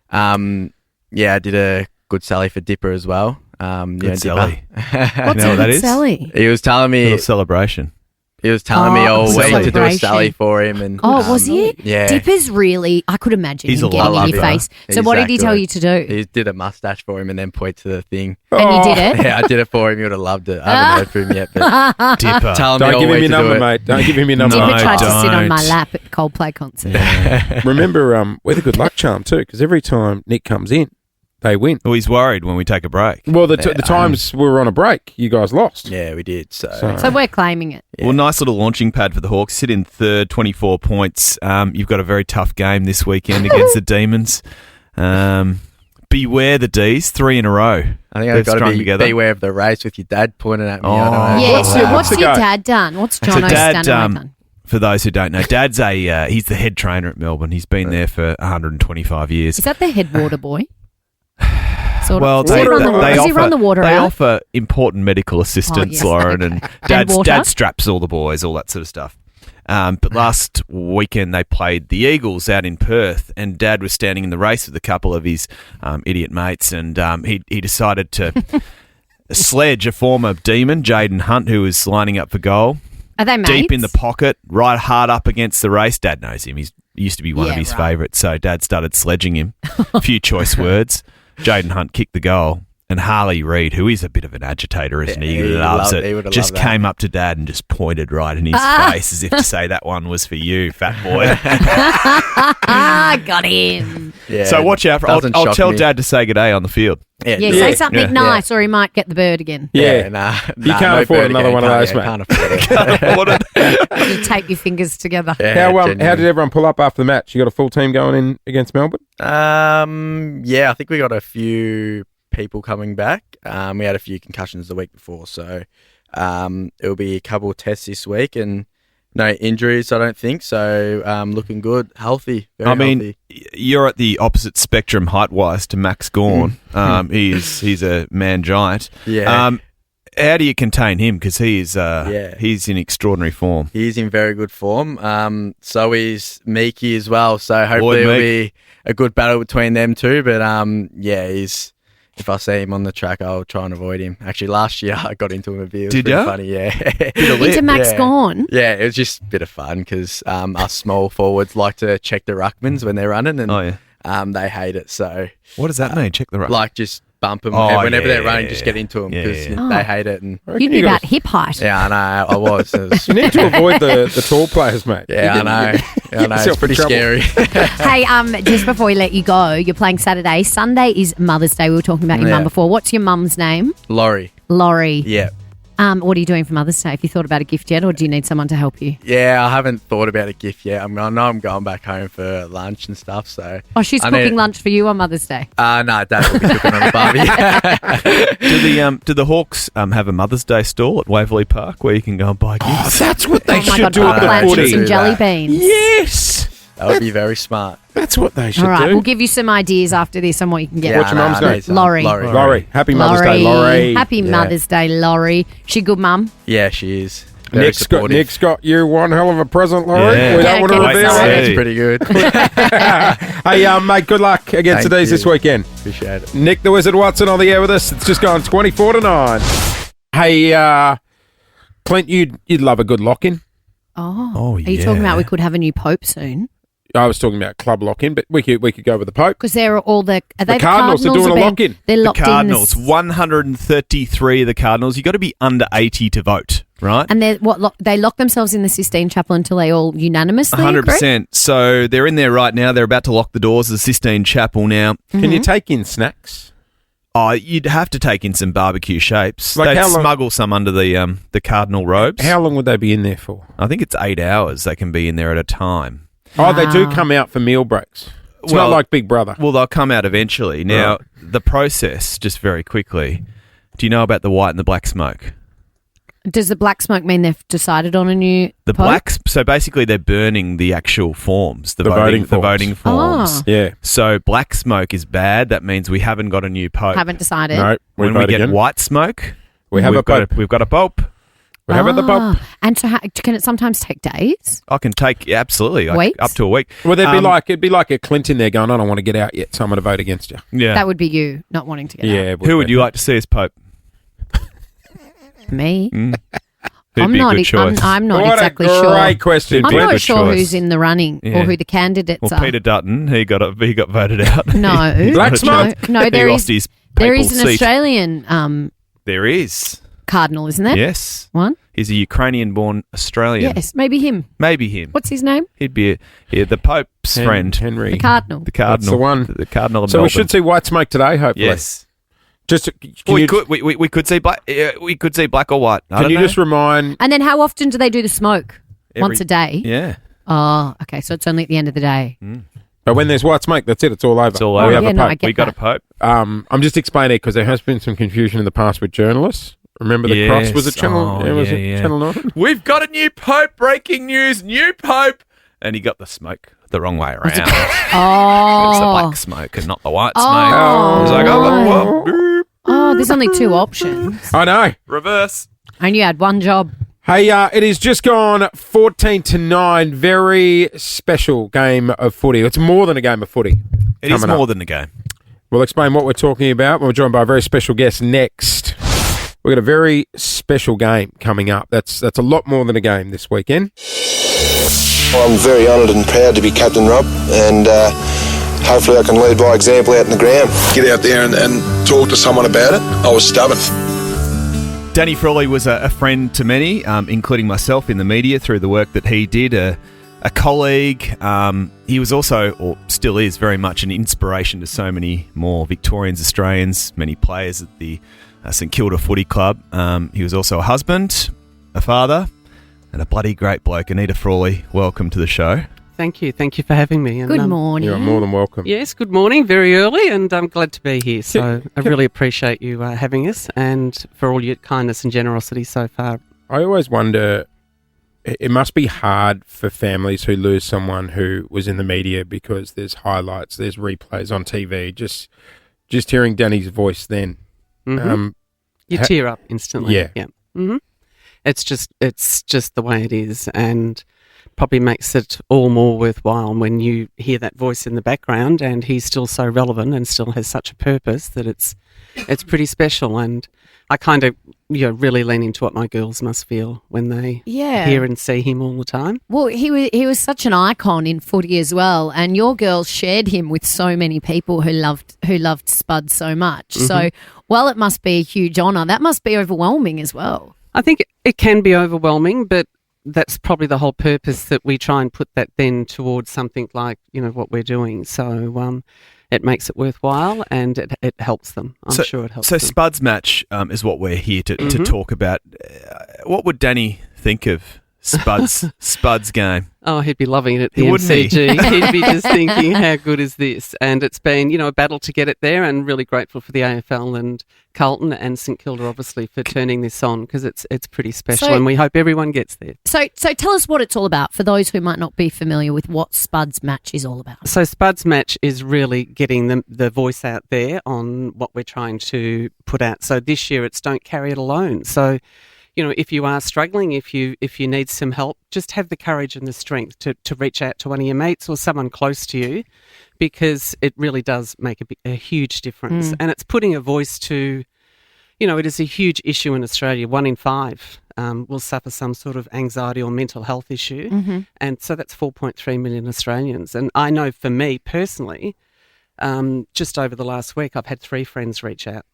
Yeah, I did a good Sally for Dipper as well. Good Sally. What's know what that is? Sally? He was telling me Little celebration. He was telling me all week to do a celebration. Sally for him, and Was he? Yeah. Dipper's really, I could imagine He's him a getting in love your Dipper. face. So He's what did that he tell good. you to do? He did a mustache for him and then point to the thing. And you did it? Yeah, I did it for him. He would have loved it. I haven't heard from him yet, but Dipper. tell me Don't all give him week your to do number, it. mate. Don't give him your number. Dipper tried to sit on my don't. lap at the Coldplay concert. Remember, we're the good luck charm too, because every time Nick comes in, they win. Well, he's worried when we take a break. Well, the times we were on a break, you guys lost. Yeah, we did. So So we're claiming it. Well, nice little launching pad for the Hawks. Sit in third, 24 points. You've got a very tough game this weekend against the Demons. Beware the D's, 3 in a row. I think I've They've got strung to together. beware of the race with your dad pointing at me. Oh. I don't know. Yeah, What's what's the your go? dad done? What's So Jono Dad, Stanaway done? for those who don't know, Dad's he's the head trainer at Melbourne. He's been there for 125 years. Is that the head water boy? Sort Well, of. Does he run the water They out? offer important medical assistance, yes, Lauren, okay. and And water? dad straps all the boys, all that sort of stuff. But last weekend they played the Eagles out in Perth, and Dad was standing in the race with a couple of his idiot mates, and he decided to sledge a former Demon, Jaden Hunt, who was lining up for goal. Are they mates? Deep in the pocket, right hard up against the race. Dad knows him. He used to be one of his favourites, so Dad started sledging him. A few choice words. Jaden Hunt kicked the goal, and Harley Reid, who is a bit of an agitator, isn't he? He loves he it. would've Just loved that. came up to Dad and just pointed right in his face as if to say, that one was for you, fat boy. Got him. Yeah, So watch out. doesn't I'll shock tell me. Dad to say good day on the field. Yeah, say something nice or he might get the bird again. Yeah. Nah, You can't afford bird another again. one of those, Can't mate. afford it. You tape your fingers together. Yeah, How genuinely. did everyone pull up after the match? You got a full team going in against Melbourne? Yeah, I think we got a few people coming back. We had a few concussions the week before, so it'll be a couple of tests this week and no injuries, I don't think. So looking good, healthy. Very healthy. You're at the opposite spectrum height-wise to Max Gawn. He's a man giant. Yeah. How do you contain him? Because he's in extraordinary form. He's in very good form. So is Miki as well. So hopefully it'll be a good battle between them two. But if I see him on the track, I'll try and avoid him. Actually, last year I got into him a bit. It was Did pretty ya? funny, yeah. Into Max Gawn? Yeah, it was just a bit of fun because us small forwards like to check the ruckmans when they're running, and they hate it. So what does that mean? Check the ruck? Like just bump them whenever they're running. Just get into them because they hate it. And You'd be about hip height. yeah, I know. I was. It was You need to avoid the tall players, mate. yeah, I know. I know. It's yourself in pretty trouble. scary. Hey, just before we let you go, you're playing Saturday. Sunday is Mother's Day. We were talking about your mum before. What's your mum's name? Laurie. Laurie. Yeah. What are you doing for Mother's Day? Have you thought about a gift yet, or do you need someone to help you? Yeah, I haven't thought about a gift yet. I know I'm going back home for lunch and stuff. So Oh, she's cooking lunch for you on Mother's Day. No, Dad will be cooking on the barbie. Do the Hawks have a Mother's Day stall at Waverley Park where you can go and buy gifts? That's what they Oh my should God, do at plant the chips footy. and jelly beans. Yes. That would be very smart. That's what they should All right, do. we'll give you some ideas after this on what you can get. What's your mum's name? Laurie. Laurie. Happy Mother's Day, Laurie. Happy Mother's Day, Laurie. She good mum? Yeah, she is. Very supportive. Nick's got you one hell of a present, Laurie. Yeah. We don't want to Okay, reveal sorry. it. That's pretty good. Hey, mate, good luck against the Thank D's you. this weekend. Appreciate it. Nick the Wizard Watson on the air with us. It's just gone 24-9. Hey, Clint, you'd love a good lock-in. Oh, are you talking about we could have a new pope soon? I was talking about club lock-in, but we could go with the Pope. Because they're all the Cardinals are doing a lock-in. They're The locked Cardinals, in. 133 of the Cardinals. You've got to be under 80 to vote, right? And they lock themselves in the Sistine Chapel until they all unanimously 100%. So they're in there right now. They're about to lock the doors of the Sistine Chapel now. Can you take in snacks? Oh, you'd have to take in some barbecue shapes. Like They'd how long- smuggle some under the cardinal robes. How long would they be in there for? I think it's 8 hours they can be in there at a time. Oh, they do come out for meal breaks. It's not like Big Brother. Well, they'll come out eventually. Now, the process, just very quickly, do you know about the white and the black smoke? Does the black smoke mean they've decided on a new Pope? So basically they're burning the actual forms, the voting voting forms. Oh. Yeah. So black smoke is bad. That means we haven't got a new Pope. Haven't decided. No, When we get white smoke, we have we've a Pope. We've got a Pope. We have the Pope. And so can it sometimes take days? I can take absolutely Weeks? up to a week. Well, it'd be like a Clinton there going, I don't want to get out yet, so I'm going to vote against you. Yeah. That would be you not wanting to get out. Yeah. Who would you like to see as Pope? Me? Who'd I'm be a not. good choice? I'm not What exactly a sure. great question. I'm Be a not good sure choice. who's in the running Yeah. or who the candidates Well, are. Peter Dutton, he got voted out. No, He Black got- smoke? No, he there lost is. his There papal is an seat. Australian There is. cardinal, isn't there? Yes. One. He's a Ukrainian-born Australian. Yes, maybe him. Maybe him. What's his name? He'd be the Pope's friend. Henry. The cardinal. The Cardinal. That's the one. The Cardinal of So we Melbourne. should see white smoke today, hopefully. Yes. Just We could see black. We could see black or white. I Can don't you know. just remind? And then how often do they do the smoke? Once a day. Yeah. Oh, okay. So it's only at the end of the day. But when there's white smoke, that's it. It's all over. It's all We over. have yeah, a no, Pope. I get We got a that. Pope. I'm just explaining it because there has been some confusion in the past with journalists. Remember the cross was a channel? Oh, was yeah, it yeah. Channel 9? We've got a new Pope. Breaking news. New Pope. And he got the smoke the wrong way around. It's the Oh. black smoke and not the white Oh. smoke. I was like, oh, boop. Oh, there's only two options. I know. Reverse. And you had one job. Hey, it is just gone 14-9. Very special game of footy. It's more than a game of footy. It is coming more up. than a game. We'll explain what we're talking about. We're joined by a very special guest next. We've got a very special game coming up. That's a lot more than a game this weekend. I'm very honoured and proud to be Captain Rob, and hopefully I can lead by example out in the ground. Get out there and talk to someone about it. I was stubborn. Danny Frawley was a friend to many, including myself in the media through the work that he did, a colleague. He was also, or still is, very much an inspiration to so many more Victorians, Australians, many players at the St Kilda Footy Club. He was also a husband, a father, and a bloody great bloke. Anita Frawley, welcome to the show. Thank you for having me. And, Good morning. You're more than welcome. Yes, good morning, very early, and I'm glad to be here. So I really appreciate you having us and for all your kindness and generosity so far. I always wonder, it must be hard for families who lose someone who was in the media because there's highlights, there's replays on TV. Just hearing Danny's voice then. Mm-hmm. You tear up instantly. Yeah. Mm-hmm. It's just the way it is, and probably makes it all more worthwhile when you hear that voice in the background, and he's still so relevant and still has such a purpose that it's pretty special. And I kind of really lean into what my girls must feel when they hear and see him all the time. Well, he was such an icon in footy as well, and your girls shared him with so many people who loved Spud so much. Mm-hmm. So, while it must be a huge honour, that must be overwhelming as well. I think it can be overwhelming, but that's probably the whole purpose, that we try and put that then towards something like what we're doing. So it makes it worthwhile, and it helps them. I'm sure it helps them. So Spud's match is what we're here to talk about. What would Danny think of Spud's game? Oh, he'd be loving it at the Wouldn't he? MCG. He'd be just thinking, how good is this? And it's been, a battle to get it there, and really grateful for the AFL and Carlton and St Kilda, obviously, for turning this on, because it's pretty special, and we hope everyone gets there. So tell us what it's all about for those who might not be familiar with what Spud's match is all about. So Spud's match is really getting the voice out there on what we're trying to put out. So this year it's Don't Carry It Alone. So, if you are struggling, if you need some help, just have the courage and the strength to reach out to one of your mates or someone close to you, because it really does make a huge difference. And it's putting a voice to, it is a huge issue in Australia. 1 in 5 will suffer some sort of anxiety or mental health issue. Mhm. And so that's 4.3 million Australians. And I know for me personally, just over the last week, I've had 3 friends reach out.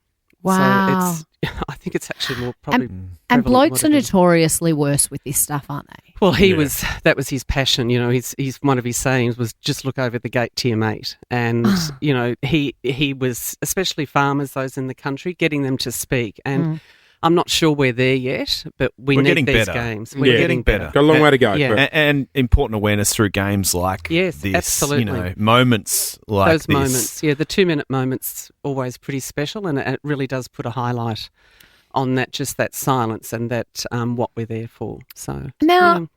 Wow. So I think it's actually more probably. And prevalent blokes are than what it is. notoriously worse with this stuff, aren't they? Well, that was his passion. He's one of his sayings was just look over the gate to your mate. And, he was, especially farmers, those in the country, getting them to speak. And I'm not sure we're there yet, but we're getting need these better. games. We're getting better. Got a long way to go. Yeah. but- And important awareness through games like Yes, this. absolutely. Moments like Those this. moments, the 2-minute moments, always pretty special, and it really does put a highlight on that silence and that what we're there for. So Now,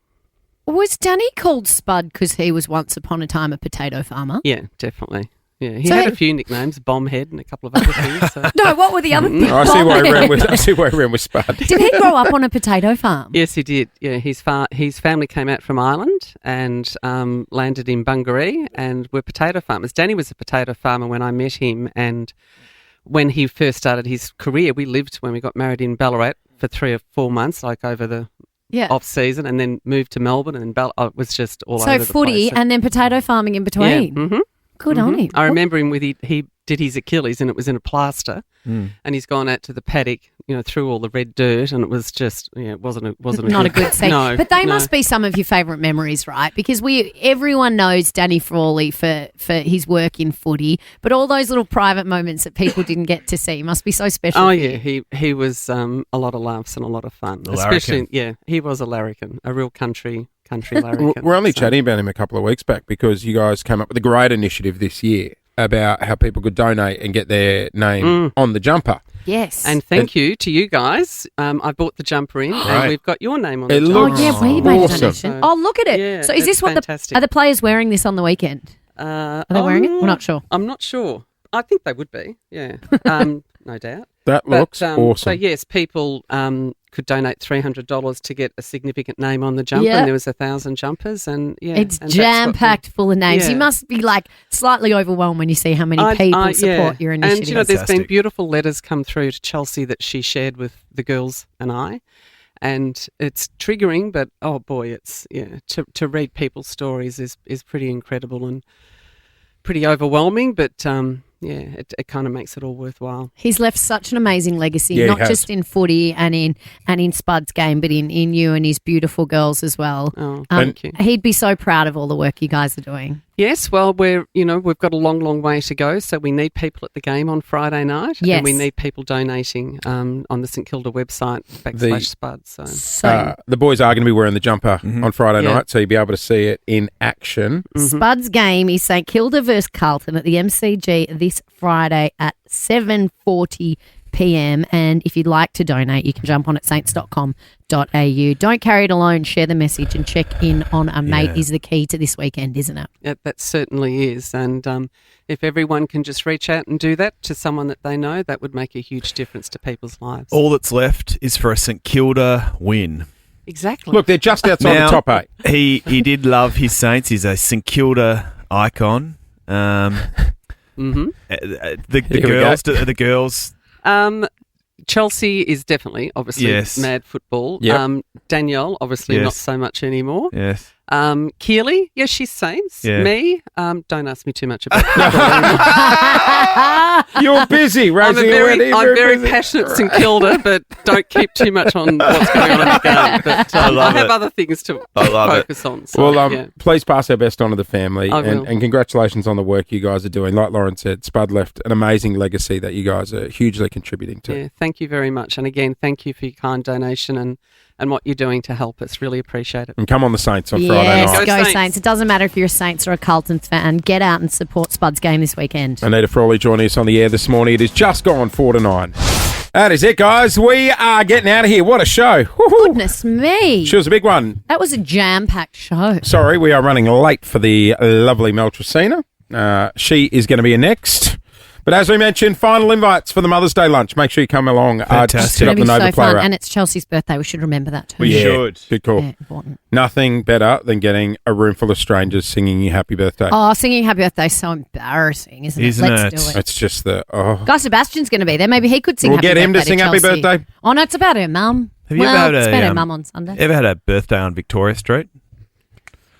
was Danny called Spud because he was once upon a time a potato farmer? yeah, definitely. Yeah, he So had he- a few nicknames, Bombhead and a couple of other things. So. No, what were the other things? I see why he ran with. I see why he ran with Spud. Did he grow up on a potato farm? Yes, he did. Yeah, his family came out from Ireland and landed in Bungaree and were potato farmers. Danny was a potato farmer when I met him, and when he first started his career, we lived when we got married in Ballarat for 3 or 4 months, like over the off season, and then moved to Melbourne, and it was just all So over the footy place. and then potato farming in between. Yeah. Mm-hmm. Good on him. I remember him with he did his Achilles, and it was in a plaster, and he's gone out to the paddock, through all the red dirt, and it was just it wasn't Not a good scene. No, but they no. must be some of your favourite memories, right? Because everyone knows Danny Frawley for his work in footy, but all those little private moments that people didn't get to see must be so special. Oh for yeah, you. he was a lot of laughs and a lot of fun. A Especially larrikin. he was a larrikin, a real country larrikin. We're only So- chatting about him a couple of weeks back because you guys came up with a great initiative this year about how people could donate and get their name on the jumper. Yes. And thank you to you guys. I bought the jumper in, and Right. we've got your name on It the Oh, jumper. yeah, we made a awesome. donation. Oh, look at it. Yeah, so is this it's what fantastic. are the players wearing this on the weekend? Are they wearing it? We're not sure. I'm not sure. I think they would be, yeah. No doubt. That looks So awesome. yes, people could donate $300 to get a significant name on the jumper, Yeah. and there was 1,000 jumpers, and It's and that's what jam-packed full of names. Yeah. You must be slightly overwhelmed when you see how many people support your initiative. And there's been Fantastic. beautiful letters come through to Chelsea that she shared with the girls and I, and it's triggering, but oh boy, it's to read people's stories is pretty incredible and pretty overwhelming, but it kind of makes it all worthwhile. He's left such an amazing legacy, Yeah, he not has. just in footy and in Spud's game, but in you and his beautiful girls as well. Oh, And- thank you. He'd be so proud of all the work you guys are doing. Yes, well, we've got a long way to go, so we need people at the game on Friday night, Yes. and we need people donating on the St Kilda website /Spud. So The boys are going to be wearing the jumper on Friday Yeah. night, so you'll be able to see it in action. Spud's game is St Kilda versus Carlton at the MCG this Friday at 7:40 p.m. And if you'd like to donate, you can jump on at saints.com.au. Don't carry it alone. Share the message and check in on a mate is the key to this weekend, isn't it? that certainly is, and if everyone can just reach out and do that to someone that they know, that would make a huge difference to people's lives. All that's left is for a St Kilda win. Exactly. Look, they're just outside Now, the top 8. He did love his Saints. He's a St Kilda icon. Mm-hmm. The Here we girls, go. the girls. Chelsea is definitely, obviously, Yes. mad football. Yep. Danielle, obviously, Yes. not so much anymore. Yes. Keely, yes, she's Saints. Yeah. Me, don't ask me too much about football. You're busy I'm raising a wedding. I'm very passionate St Kilda, but don't keep too much on what's going on in the game. But I love I have it. other things to I love it. focus on. So, Well, yeah. please pass our best on to the family, I will. and congratulations on the work you guys are doing. Like Lauren said, Spud left an amazing legacy that you guys are hugely contributing to. Yeah, thank you very much. And again, thank you for your kind donation and what you're doing to help us. Really appreciate it. And come on the Saints on Friday Yes, night. go Saints. Saints. It doesn't matter if you're a Saints or a Carlton fan. Get out and support Spud's game this weekend. Anita Frawley joining us on the air this morning. It is just gone 4 to 9. That is it, guys. We are getting out of here. What a show. Woo-hoo. Goodness me. She was a big one. That was a jam-packed show. Sorry, we are running late for the lovely Mel Tracina. She is going to be next. But as we mentioned, final invites for the Mother's Day lunch. Make sure you come along. Fantastic. Sit up It's the going to Nova be so fun. Play. And it's Chelsea's birthday. We should remember that too. We should. Good call. Yeah, important. Nothing better than getting a room full of strangers singing you happy birthday. Oh, singing happy birthday is so embarrassing, isn't it? Let's do it. It's just the, oh. Guy Sebastian's going to be there. Maybe he could sing We'll happy get birthday him to sing happy Chelsea. birthday. Oh, no, it's about her mum. Have you well, ever had it's a, about her mum on Sunday. Ever had a birthday on Victoria Street?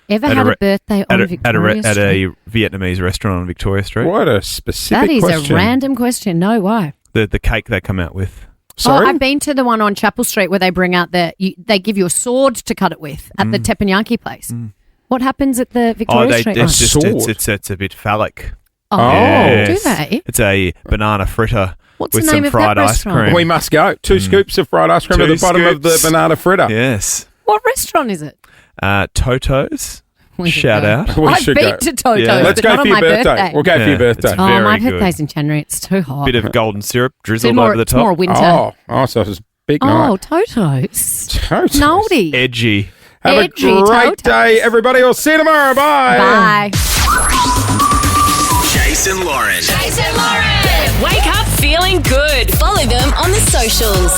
Ever had a birthday on Victoria at Street? a Vietnamese restaurant on Victoria Street? What a specific That is question. a random question. No, why? The cake they come out with. Oh, I've been to the one on Chapel Street where they bring out they give you a sword to cut it with at the teppanyaki place. What happens at the Victoria Street one? It's a bit phallic. Oh, Yes. do they? It's a banana fritter What's with the some name of fried that ice restaurant? cream. We must go. 2 scoops of fried ice cream at 2 the bottom of the scoops. banana fritter. Yes. What restaurant is it? Toto's. We should Shout go. out. We I've should been go. to Toto's, Yeah. Let's but go not for on your my birthday. We'll go for your Yeah, birthday. it's Oh, very my good. birthday's in January. It's too hot. Bit of golden syrup drizzled more- over the it's top. more winter. Oh, so it's a big night. Oh, Toto's. Toto's. Noldy. Edgy. Have Edgy a great Toto's. day, everybody. We'll see you tomorrow. Bye. Bye. Jason Lauren. Jason Lauren. Wake up feeling good. Follow them on the socials.